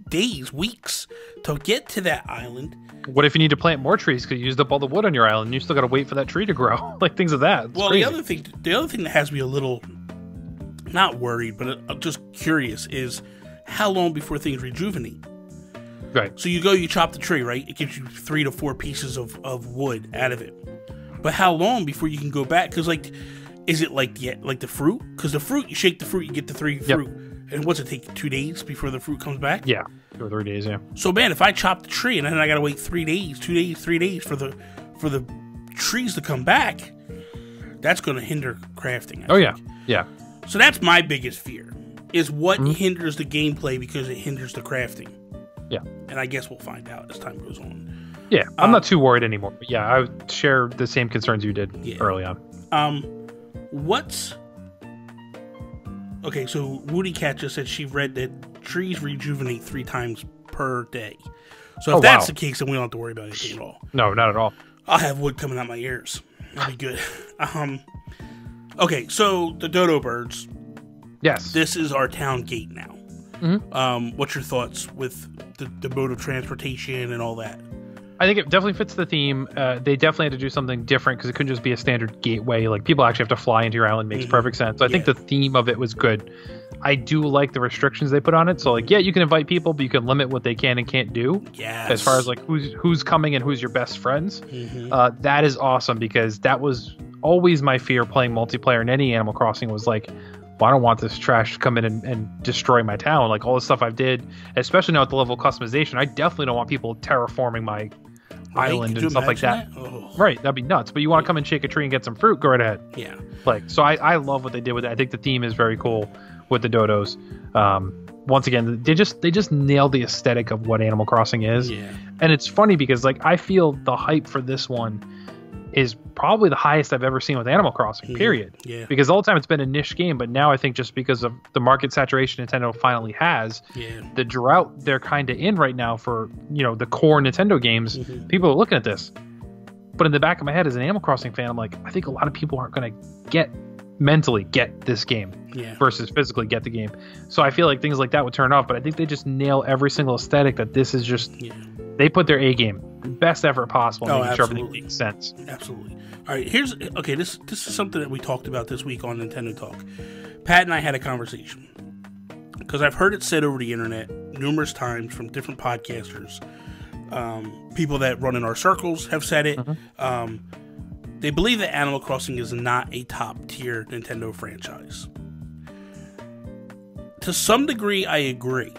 days, weeks to get to that island. What if you need to plant more trees because you used up all the wood on your island and you still got to wait for that tree to grow? Like things of that. It's crazy. the other thing that has me a little not worried, but just curious is how long before things rejuvenate. Right. So you chop the tree, right? It gives you 3 to 4 pieces of wood out of it. But how long before you can go back? Because is it like the fruit? Because the fruit, you shake the fruit, you get the 3 fruit. And what's it take, 2 days before the fruit comes back? Yeah, 2 or 3 days. Yeah. So man, if I chop the tree and then I gotta wait 3 days, 2 days, 3 days for the trees to come back, that's gonna hinder crafting. I think. Yeah. So that's my biggest fear: is what hinders the gameplay because it hinders the crafting. Yeah. And I guess we'll find out as time goes on. Yeah, I'm not too worried anymore. But yeah, I would share the same concerns you did early on. Okay, so Woody Cat just said she read that trees rejuvenate 3 times per day. So if that's the case, then we don't have to worry about anything at all. No, not at all. I'll have wood coming out my ears. That'll be good. Okay, so the dodo birds. Yes. This is our town gate now. What's your thoughts with the mode of transportation and all that? I think it definitely fits the theme. They definitely had to do something different because it couldn't just be a standard gateway. Like people actually have to fly into your island. Makes perfect sense. So I think the theme of it was good. I do like the restrictions they put on it. So like, yeah, you can invite people, but you can limit what they can and can't do. Yes. As far as like who's coming and who's your best friends. That is awesome because that was always my fear playing multiplayer in any Animal Crossing was like, well, I don't want this trash to come in and destroy my town. Like all the stuff I've did, especially now at the level of customization, I definitely don't want people terraforming my island and stuff like that. Right, that'd be nuts. But you want to come and shake a tree and get some fruit, go right ahead. Yeah. Like, so I love what they did with it. I think the theme is very cool with the dodos. Once again, they just nailed the aesthetic of what Animal Crossing is. Yeah. And it's funny because like I feel the hype for this one is probably the highest I've ever seen with Animal Crossing, period. Yeah. Because all the time it's been a niche game, but now I think just because of the market saturation Nintendo finally has, the drought they're kind of in right now for, the core Nintendo games, people are looking at this. But in the back of my head as an Animal Crossing fan, I'm like, I think a lot of people aren't going to mentally get this game versus physically get the game. So I feel like things like that would turn off, but I think they just nail every single aesthetic that this is just, they put their A game. Best effort possible, making sure everything makes sense. Absolutely. All right, this is something that we talked about this week on Nintendo Talk. Pat and I had a conversation because I've heard it said over the internet numerous times from different podcasters. People that run in our circles have said it. They believe that Animal Crossing is not a top tier Nintendo franchise. To some degree, I agree.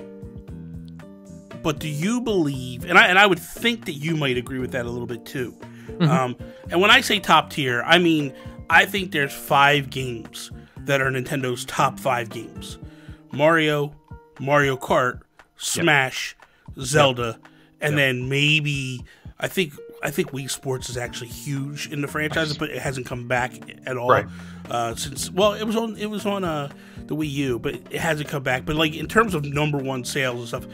But do you believe, and I would think that you might agree with that a little bit too. And when I say top tier, I mean, I think there's 5 games that are Nintendo's top 5 games. Mario Kart, Smash, Zelda, and then maybe, I think I think Wii Sports is actually huge in the franchise, but it hasn't come back at all since. Well, it was on the Wii U, but it hasn't come back. But like in terms of #1 sales and stuff,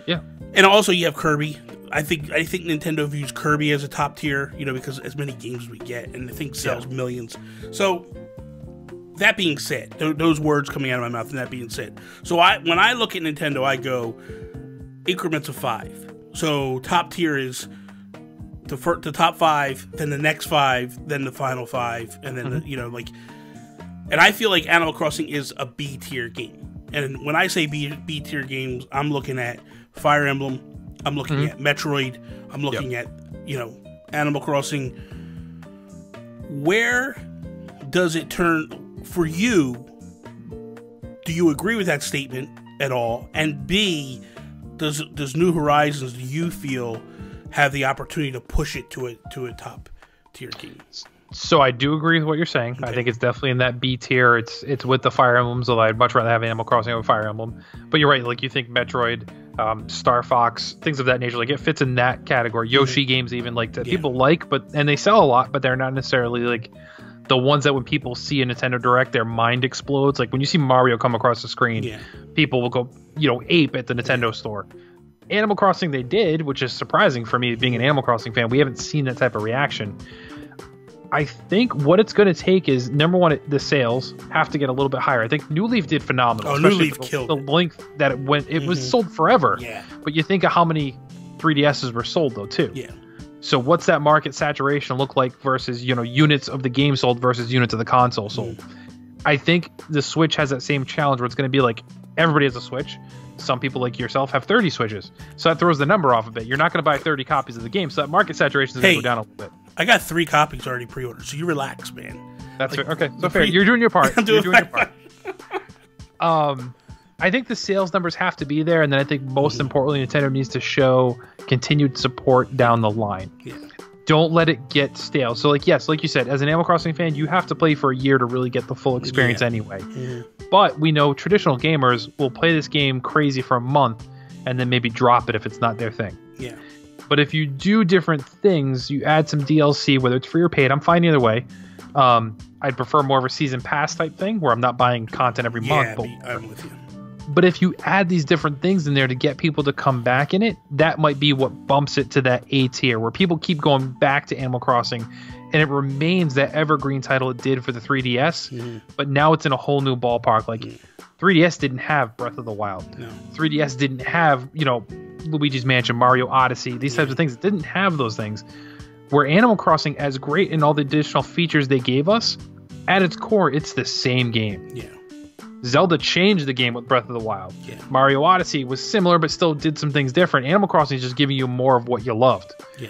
yeah. And also you have Kirby. I think Nintendo views Kirby as a top tier, because as many games as we get, and I think sells millions. So that being said, those words coming out of my mouth, and that being said, so when I look at Nintendo, I go increments of 5. So top tier is the top 5, then the next 5, then the final 5, and then and I feel like Animal Crossing is a B tier game. And when I say B tier games, I'm looking at Fire Emblem, I'm looking at Metroid, I'm looking at Animal Crossing. Where does it turn for you? Do you agree with that statement at all? And B, does New Horizons, do you feel, have the opportunity to push it to a top tier game? So I do agree with what you're saying. Okay. I think it's definitely in that B tier. It's with the Fire Emblems, although I'd much rather have Animal Crossing over Fire Emblem. But you're right. Like you think Metroid, Star Fox, things of that nature. Like it fits in that category. Yoshi games even that people like, and they sell a lot, but they're not necessarily like the ones that when people see a Nintendo Direct, their mind explodes. Like when you see Mario come across the screen, people will go ape at the Nintendo store. Animal Crossing they did, which is surprising for me being an Animal Crossing fan. We haven't seen that type of reaction. I think what it's going to take is, #1, the sales have to get a little bit higher. I think New Leaf did phenomenal. Oh, New Leaf killed the length that it went. It was sold forever. Yeah. But you think of how many 3DSs were sold though too. Yeah. So what's that market saturation look like versus units of the game sold versus units of the console sold? I think the Switch has that same challenge where it's going to be like everybody has a Switch. Some people like yourself have 30 Switches. So that throws the number off a bit. You're not going to buy 30 copies of the game. So that market saturation is going to go down a little bit. I got 3 copies already pre-ordered, so you relax, man. That's fair. Okay, so fair. You're doing your part. You're doing your part. I think the sales numbers have to be there, and then I think most importantly, Nintendo needs to show continued support down the line. Yeah. Don't let it get stale. So, like you said, as an Animal Crossing fan, you have to play for a year to really get the full experience anyway. But we know traditional gamers will play this game crazy for a month and then maybe drop it if it's not their thing. Yeah. But if you do different things, you add some DLC, whether it's free or paid, I'm fine either way. I'd prefer more of a season pass type thing where I'm not buying content every month. But I'm with you. But if you add these different things in there to get people to come back in it, that might be what bumps it to that A tier where people keep going back to Animal Crossing and it remains that evergreen title it did for the 3DS, but now it's in a whole new ballpark. Like 3DS didn't have Breath of the Wild. No. 3DS didn't have, Luigi's Mansion, Mario Odyssey, these types of things. It didn't have those things. Where Animal Crossing, as great in all the additional features they gave us, at its core, it's the same game. Yeah. Zelda changed the game with Breath of the Wild. Yeah. Mario Odyssey was similar, but still did some things different. Animal Crossing is just giving you more of what you loved. Yeah.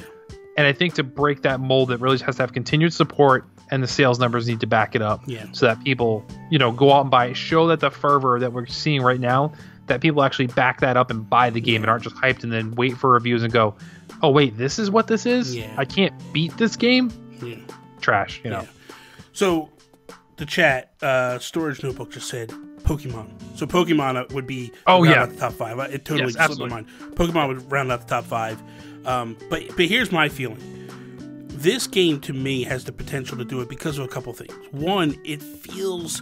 And I think to break that mold, it really has to have continued support, and the sales numbers need to back it up. Yeah. So that people, go out and buy it. Show that the fervor that we're seeing right now, that people actually back that up and buy the game and aren't just hyped and then wait for reviews and go, oh, wait, this is what this is? Yeah. I can't beat this game? Yeah. Trash, know. So the chat, Storage Notebook just said Pokemon. So Pokemon would be out the top 5. It totally slipped my mind. Pokemon would round out the top 5. But here's my feeling. This game to me has the potential to do it because of a couple things. One, it feels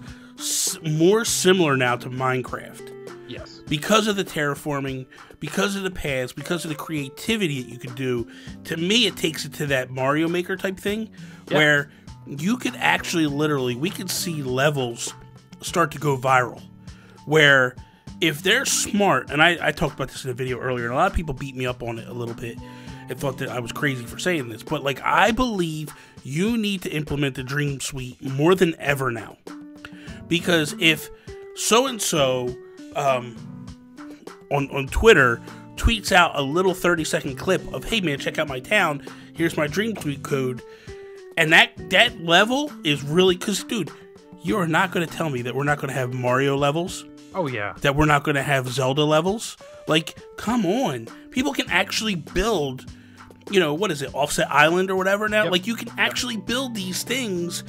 more similar now to Minecraft. Yes. Because of the terraforming, because of the paths, because of the creativity that you can do. To me, it takes it to that Mario Maker type thing where you could actually we could see levels start to go viral. Where if they're smart, and I talked about this in a video earlier, and a lot of people beat me up on it a little bit and thought that I was crazy for saying this, but I believe you need to implement the Dream Suite more than ever now. Because if so-and-so on Twitter tweets out a little 30-second clip of, hey man, check out my town, here's my Dream Suite code, and that level is really, because dude, you are not going to tell me that we're not going to have Mario levels. Oh yeah. That we're not going to have Zelda levels. Come on. People can actually build, what is it, Offset Island or whatever now? Yep. You can actually build these things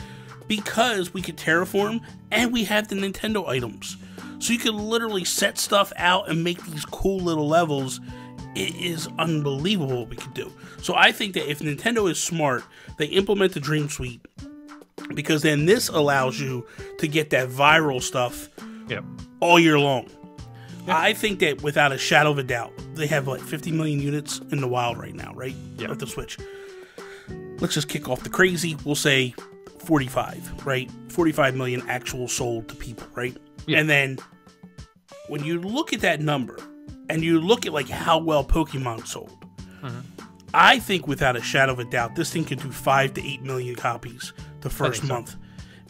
because we could terraform and we have the Nintendo items. So you can literally set stuff out and make these cool little levels it is unbelievable what we could do. So I think that if Nintendo is smart, they implement the Dream Suite, because then this allows you to get that viral stuff all year long. Yep. I think that without a shadow of a doubt, they have like 50 million units in the wild right now, right? Yep. Of the Switch. Let's just kick off the crazy. We'll say 45, right? 45 million actual sold to people, right? Yep. And then when you look at that number and you look at like how well Pokemon sold, I think without a shadow of a doubt, this thing could do 5 to 8 million copies the first month.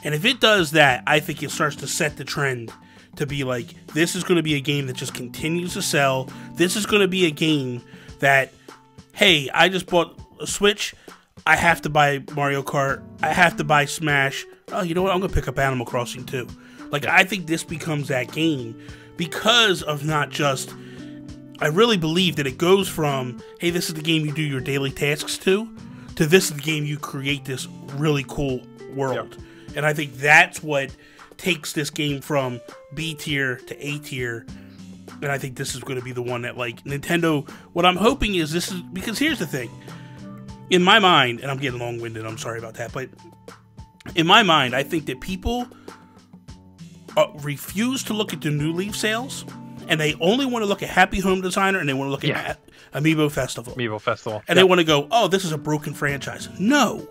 And if it does that, I think it starts to set the trend to be like, this is going to be a game that just continues to sell. This is going to be a game that, hey, I just bought a Switch. I have to buy Mario Kart. I have to buy Smash. Oh, you know what? I'm going to pick up Animal Crossing too. Like, I think this becomes that game because of not just... I really believe that it goes from, hey, this is the game you do your daily tasks to this is the game you create this really cool world. Yep. And I think that's what takes this game from B tier to A tier. And I think this is going to be the one that, like, Nintendo, what I'm hoping is this is, because here's the thing. In my mind, and I'm getting long-winded, I'm sorry about that, but in my mind, I think that people refuse to look at the New Leaf sales, and they only want to look at Happy Home Designer, and they want to look at Amiibo Festival. And they want to go, oh, this is a broken franchise. No.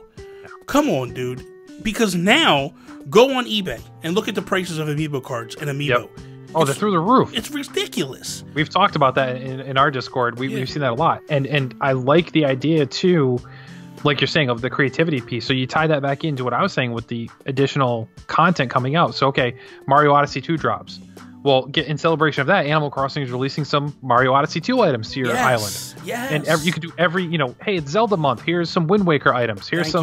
Come on, dude. Because now, go on eBay and look at the prices of Amiibo cards and Amiibo. Yep. Oh, they're through the roof. It's ridiculous. We've talked about that in our Discord. We've seen that a lot. And I like the idea, too, like you're saying, of the creativity piece. So you tie that back into what I was saying with the additional content coming out. So, okay, Mario Odyssey 2 drops. Well, in celebration of that, Animal Crossing is releasing some Mario Odyssey 2 items to your island. Yes. And you could do every, hey, it's Zelda month. Here's some Wind Waker items. Here's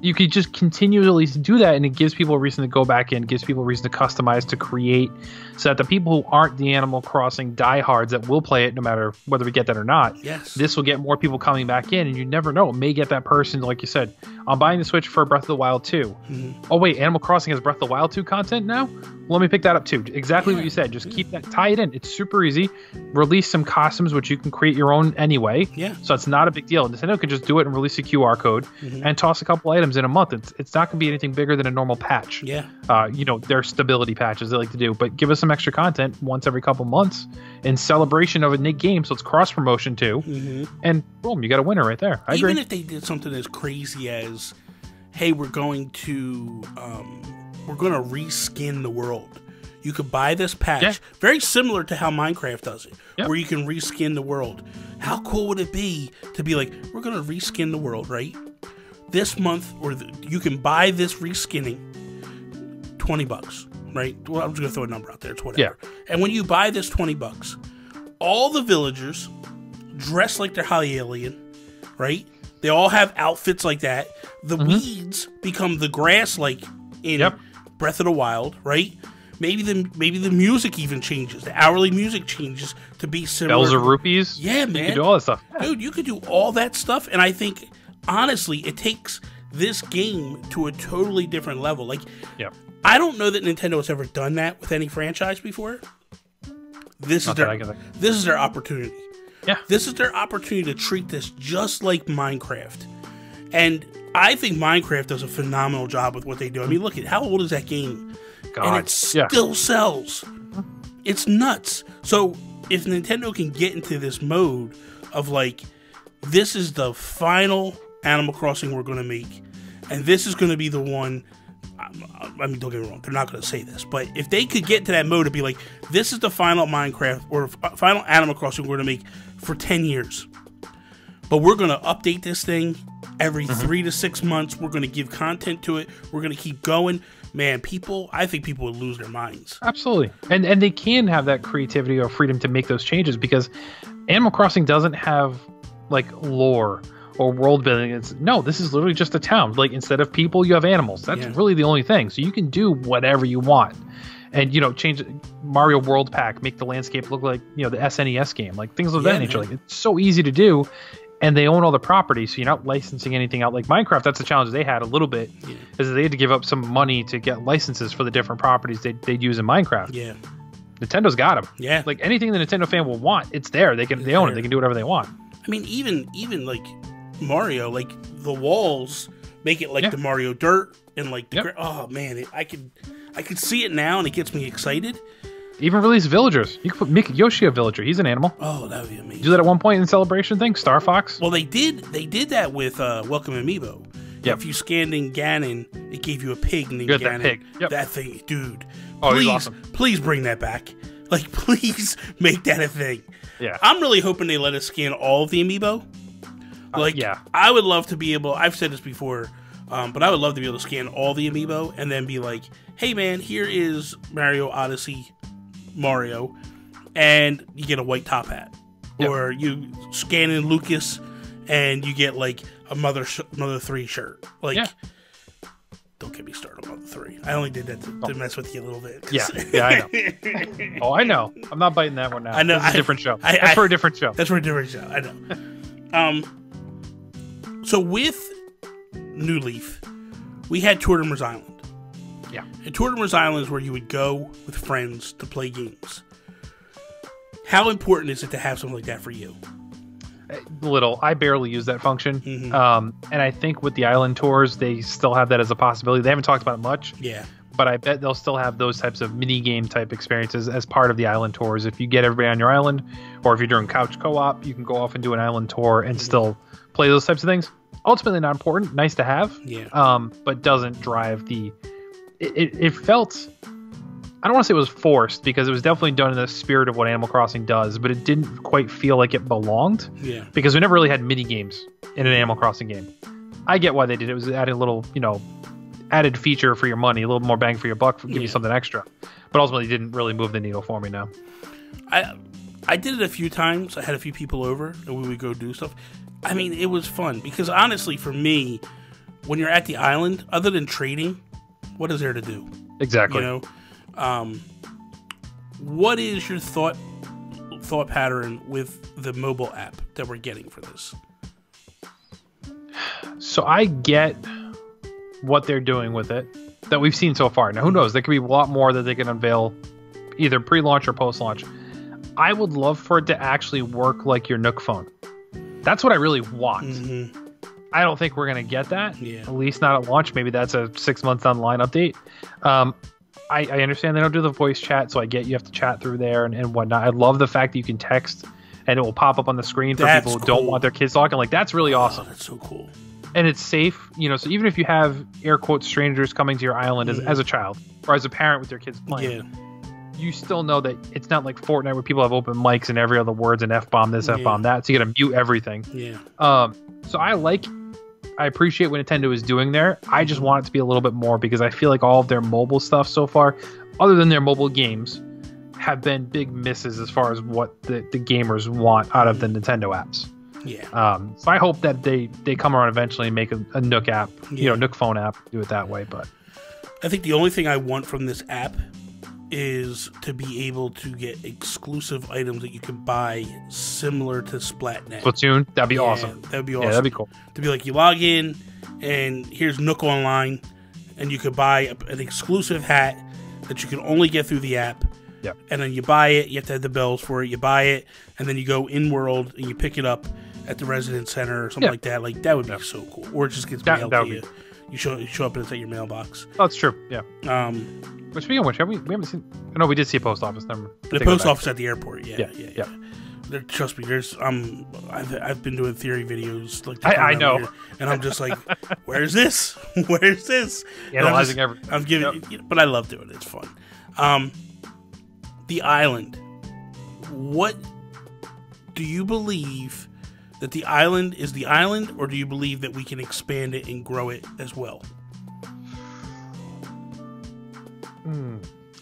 you could just continually do that, and it gives people a reason to go back in, gives people a reason to customize, to create, so that the people who aren't the Animal Crossing diehards that will play it no matter whether we get that or not, this will get more people coming back in, and you never know. It may get that person, like you said, I'm buying the Switch for Breath of the Wild 2. Oh, wait, Animal Crossing has Breath of the Wild 2 content now? Well, let me pick that up too. Exactly what you said. Just keep that, tie it in. It's super easy. Release some costumes, which you can create your own anyway. So it's not a big deal. Nintendo can just do it and release a QR code and toss a couple items in a month. It's not going to be anything bigger than a normal patch. Their stability patches they like to do. But give us some extra content once every couple months in celebration of a Nick game. So it's cross promotion too. And boom, you got a winner right there. I agree. Even if they did something as crazy as, hey, we're going to reskin the world. You could buy this patch, very similar to how Minecraft does it, where you can reskin the world. How cool would it be to be like, we're going to reskin the world, right? This month, you can buy this reskinning, $20, right? Well, I'm just going to throw a number out there. It's whatever. And when you buy this $20, all the villagers dress like they're Hylian, right? They all have outfits like that. The weeds become the grass, like in Breath of the Wild, right? Maybe the music even changes. The hourly music changes to be similar. Bells or rupees. Yeah, man. You can do all that stuff. Dude, you could do all that stuff, and I think, honestly, it takes this game to a totally different level. Like, I don't know that Nintendo has ever done that with any franchise before. This is their opportunity. This is their opportunity to treat this just like Minecraft. And I think Minecraft does a phenomenal job with what they do. I mean, look at how old is that game? And it still sells. It's nuts. So if Nintendo can get into this mode of like, this is the final Animal Crossing we're going to make, and this is going to be the one. I mean, don't get me wrong, they're not going to say this, but if they could get to that mode to be like, this is the final Minecraft or final Animal Crossing we're going to make for 10 years, but we're going to update this thing every 3 to 6 months. We're going to give content to it. We're going to keep going. Man, I think people would lose their minds. Absolutely. And they can have that creativity or freedom to make those changes, because Animal Crossing doesn't have like lore or world building. This is literally just a town. Like, instead of people, you have animals. That's really the only thing. So you can do whatever you want. And, change Mario World Pack, make the landscape look like, the SNES game, like things of that nature. Like, it's so easy to do. And they own all the properties, so you're not licensing anything out like Minecraft. That's the challenge they had a little bit, is they had to give up some money to get licenses for the different properties they'd use in Minecraft. Nintendo's got them. Yeah. Like anything the Nintendo fan will want, it's there. They own it. They can do whatever they want. I mean, even like Mario, like the walls make it like the Mario Dirt and like the oh man, I could see it now and it gets me excited. Even release villagers. You could make Yoshi a villager. He's an animal. Oh, that would be amazing. Do that at one point in the celebration thing. Star Fox. Well, they did that with Welcome Amiibo. Yep. If you scanned in Ganon, it gave you a pig named Ganon. That pig. Yep. That thing, dude. Oh, please, awesome. Please bring that back. Like, please make that a thing. Yeah. I'm really hoping they let us scan all of the Amiibo. Like, I would love to be able. I've said this before, but I would love to be able to scan all the Amiibo and then be like, "Hey, man, here is Mario Odyssey, Mario," and you get a white top hat, or you scan in Lucas and you get like a Mother 3 shirt. Like, don't get me started on Mother 3. I only did that to mess with you a little bit. Yeah, I know. Oh, I know. I'm not biting that one now. I know. It's a different show. That's for a different show. That's for a different show. I know. So with New Leaf, we had Tortimer's Island. Yeah. And Tortimer's Island is where you would go with friends to play games. How important is it to have something like that for you? Little. I barely use that function. Mm-hmm. And I think with the island tours, they still have that as a possibility. They haven't talked about it much. Yeah. But I bet they'll still have those types of mini game type experiences as part of the island tours. If you get everybody on your island, or if you're doing couch co-op, you can go off and do an island tour and still play those types of things. Ultimately not important, nice to have. Yeah. But doesn't drive the. It felt. I don't want to say it was forced because it was definitely done in the spirit of what Animal Crossing does, but it didn't quite feel like it belonged. Yeah. Because we never really had mini games in an Animal Crossing game. I get why they did it. It was adding a little, added feature for your money, a little more bang for your buck, give you something extra. But ultimately, it didn't really move the needle for me now. I did it a few times. I had a few people over, and we would go do stuff. I mean, it was fun because honestly, for me, when you're at the island, other than trading, what is there to do? Exactly. What is your thought pattern with the mobile app that we're getting for this? So I get what they're doing with it that we've seen so far. Now, who knows? There could be a lot more that they can unveil either pre-launch or post-launch. I would love for it to actually work like your Nook phone. That's what I really want. Mm-hmm. I don't think we're going to get that, at least not at launch. Maybe that's a 6 months down the line update. I understand they don't do the voice chat, so I get you have to chat through there and whatnot. I love the fact that you can text and it will pop up on the screen for people who don't want their kids talking. Like, that's really awesome. That's so cool. And it's safe, so even if you have air quotes strangers coming to your island as a child or as a parent with your kids playing, you still know that it's not like Fortnite where people have open mics and every other word's an F-bomb this, F-bomb that, so you gotta mute everything. So I appreciate what Nintendo is doing there. I just want it to be a little bit more because I feel like all of their mobile stuff so far, other than their mobile games, have been big misses as far as what the gamers want out of the Nintendo apps. So I hope that they come around eventually and make a Nook app, Nook phone app, do it that way. But I think the only thing I want from this app is to be able to get exclusive items that you can buy similar to Splatnet. Splatoon, that'd be awesome. That'd be awesome. Yeah, that'd be cool. To be like, you log in, and here's Nook Online, and you could buy an exclusive hat that you can only get through the app. Yep. And then you buy it, you have to have the bells for it, you buy it, and then you go in-world, and you pick it up at the residence center or something like that. Like, that would be so cool. Or it just gets mailed to you. You show up and it's at your mailbox. Oh, that's true. Yeah. But speaking of which, we haven't seen. No, we did see a post office number. The post office at the airport. Yeah. Trust me, I've been doing theory videos like I know, here, and I'm just like, where's this? Where's this? Analyzing everything. I'm giving, but I love doing it. It's fun. The island. What do you believe that the island is the island, or do you believe that we can expand it and grow it as well?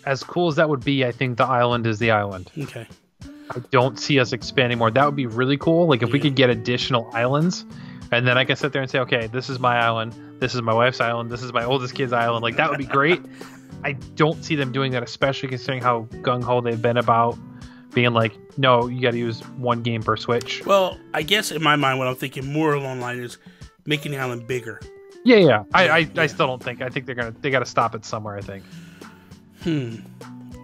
As cool as that would be, I think the island is the island. Okay. I don't see us expanding more. That would be really cool. Like if we could get additional islands, and then I can sit there and say, okay, this is my island, this is my wife's island, this is my oldest kid's island. Like that would be great. I don't see them doing that, especially considering how gung-ho they've been about being like, no, you got to use one game per Switch. Well, I guess in my mind, what I'm thinking more along the line is making the island bigger. Yeah. I still don't think. I think they got to stop it somewhere, I think.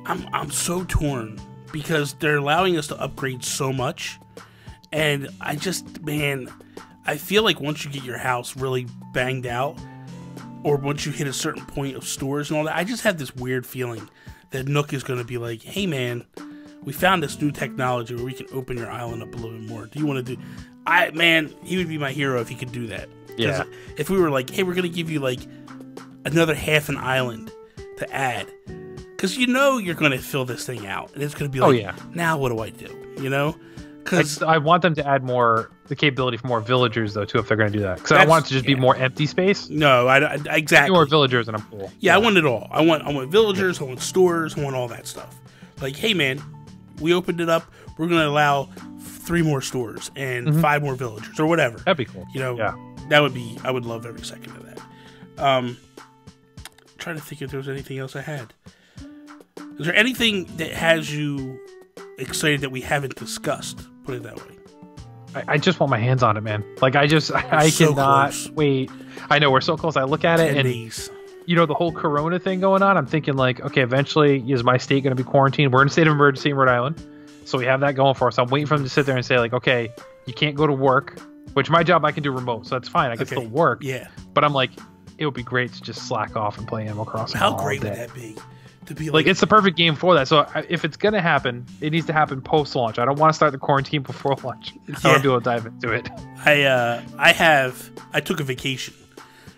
I'm so torn because they're allowing us to upgrade so much, and I feel like once you get your house really banged out, or once you hit a certain point of stores and all that, I just have this weird feeling that Nook is going to be like, hey man, we found this new technology where we can open your island up a little bit more. Do you want to do... he would be my hero if he could do that. Yeah. If we were like, hey, we're going to give you like another half an island to add. Because you're going to fill this thing out. And it's going to be like, now what do I do? You know? Because I want them to add the capability for more villagers, though, too, if they're going to do that. Because I don't want it to just be more empty space. No, exactly. More villagers, and I'm cool. Yeah, I want it all. I want villagers, I want stores, I want all that stuff. Like, hey, man, we opened it up. We're going to allow 3 more stores and 5 more villagers, or whatever. That'd be cool. You know, I would love every second of that. Trying to think if there was anything else I had. Is there anything that has you excited that we haven't discussed? Put it that way. I just want my hands on it, man. Like, I cannot wait. I know, we're so close. I look at it, and days. You know, the whole Corona thing going on, I'm thinking, like, okay, eventually, is my state going to be quarantined? We're in a state of emergency in Rhode Island, so we have that going for us. I'm waiting for them to sit there and say, like, okay, you can't go to work, which my job I can do remote, so that's fine. I can still work. Yeah. But I'm like, it would be great to just slack off and play Animal Crossing. How great would that be? To be like, it's the perfect game for that. So if it's going to happen, it needs to happen post-launch. I don't want to start the quarantine before launch. I want to be able to dive into it. I took a vacation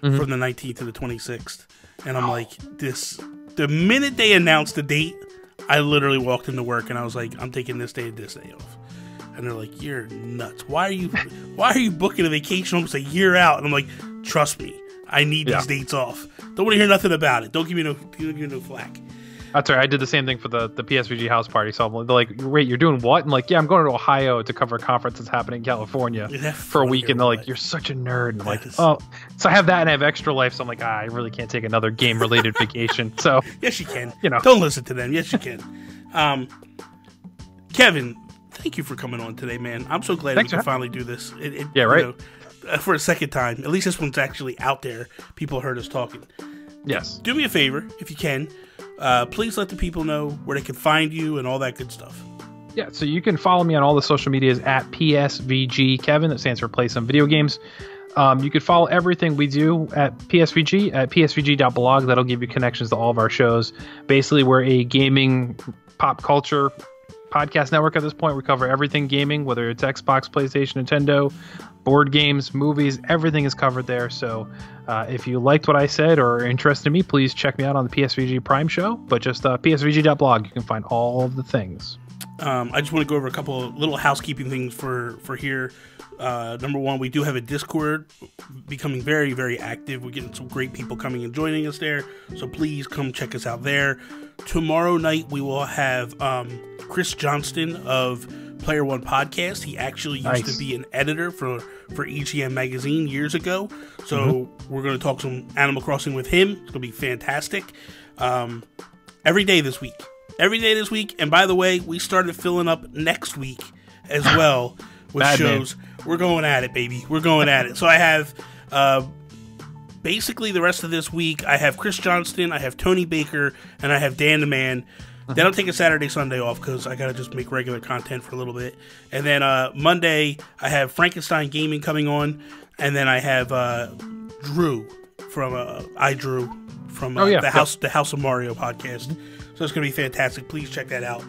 from the 19th to the 26th, and I'm like, the minute they announced the date, I literally walked into work and I was like, I'm taking this day and this day off. And they're like, you're nuts. Why are you booking a vacation almost a year out? And I'm like, trust me, I need these dates off. Don't want to hear nothing about it. Don't give me no flack. That's right. I did the same thing for the PSVG house party. So they're like, wait, you're doing what? I'm like, yeah, I'm going to Ohio to cover a conference that's happening in California for a week. And they're like, you're such a nerd. And I'm like, oh. So I have that and I have extra life. So I'm like, I really can't take another game-related vacation. So yes, you can. You know, don't listen to them. Yes, you can. Kevin, thank you for coming on today, man. I'm so glad we can finally do this. Yeah, right. For a second time. At least this one's actually out there. People heard us talking. Yes. Do me a favor, if you can. Please let the people know where they can find you and all that good stuff. Yeah, so you can follow me on all the social medias at PSVG Kevin. That stands for Play Some Video Games. You can follow everything we do at PSVG at psvg.blog. That'll give you connections to all of our shows. Basically, we're a gaming pop culture podcast network at this point. We cover everything gaming, whether it's Xbox, PlayStation, Nintendo, board games, movies, everything is covered there. So if you liked what I said or are interested in me, please check me out on the PSVG Prime show. But just psvg.blog, you can find all of the things. I just want to go over a couple of little housekeeping things for here. Number one, we do have a Discord becoming very, very active. We're getting some great people coming and joining us there. So please come check us out there. Tomorrow night, we will have Chris Johnston of Player One Podcast. He actually used to be an editor for EGM Magazine years ago. So we're going to talk some Animal Crossing with him. It's going to be fantastic. Every day this week. And by the way, we started filling up next week as well with shows. We're going at it, baby. We're going at it. So I have basically the rest of this week, I have Chris Johnston, I have Tony Baker, and I have Dan the Man. Then I'll take a Saturday, Sunday off because I got to just make regular content for a little bit. And then Monday, I have Frankenstein Gaming coming on. And then I have Drew from the House of Mario podcast. So it's going to be fantastic. Please check that out.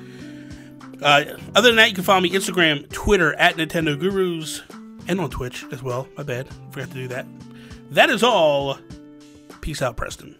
Other than that, you can follow me Instagram, Twitter, at Nintendo Gurus, and on Twitch as well. My bad. Forgot to do that. That is all. Peace out, Preston.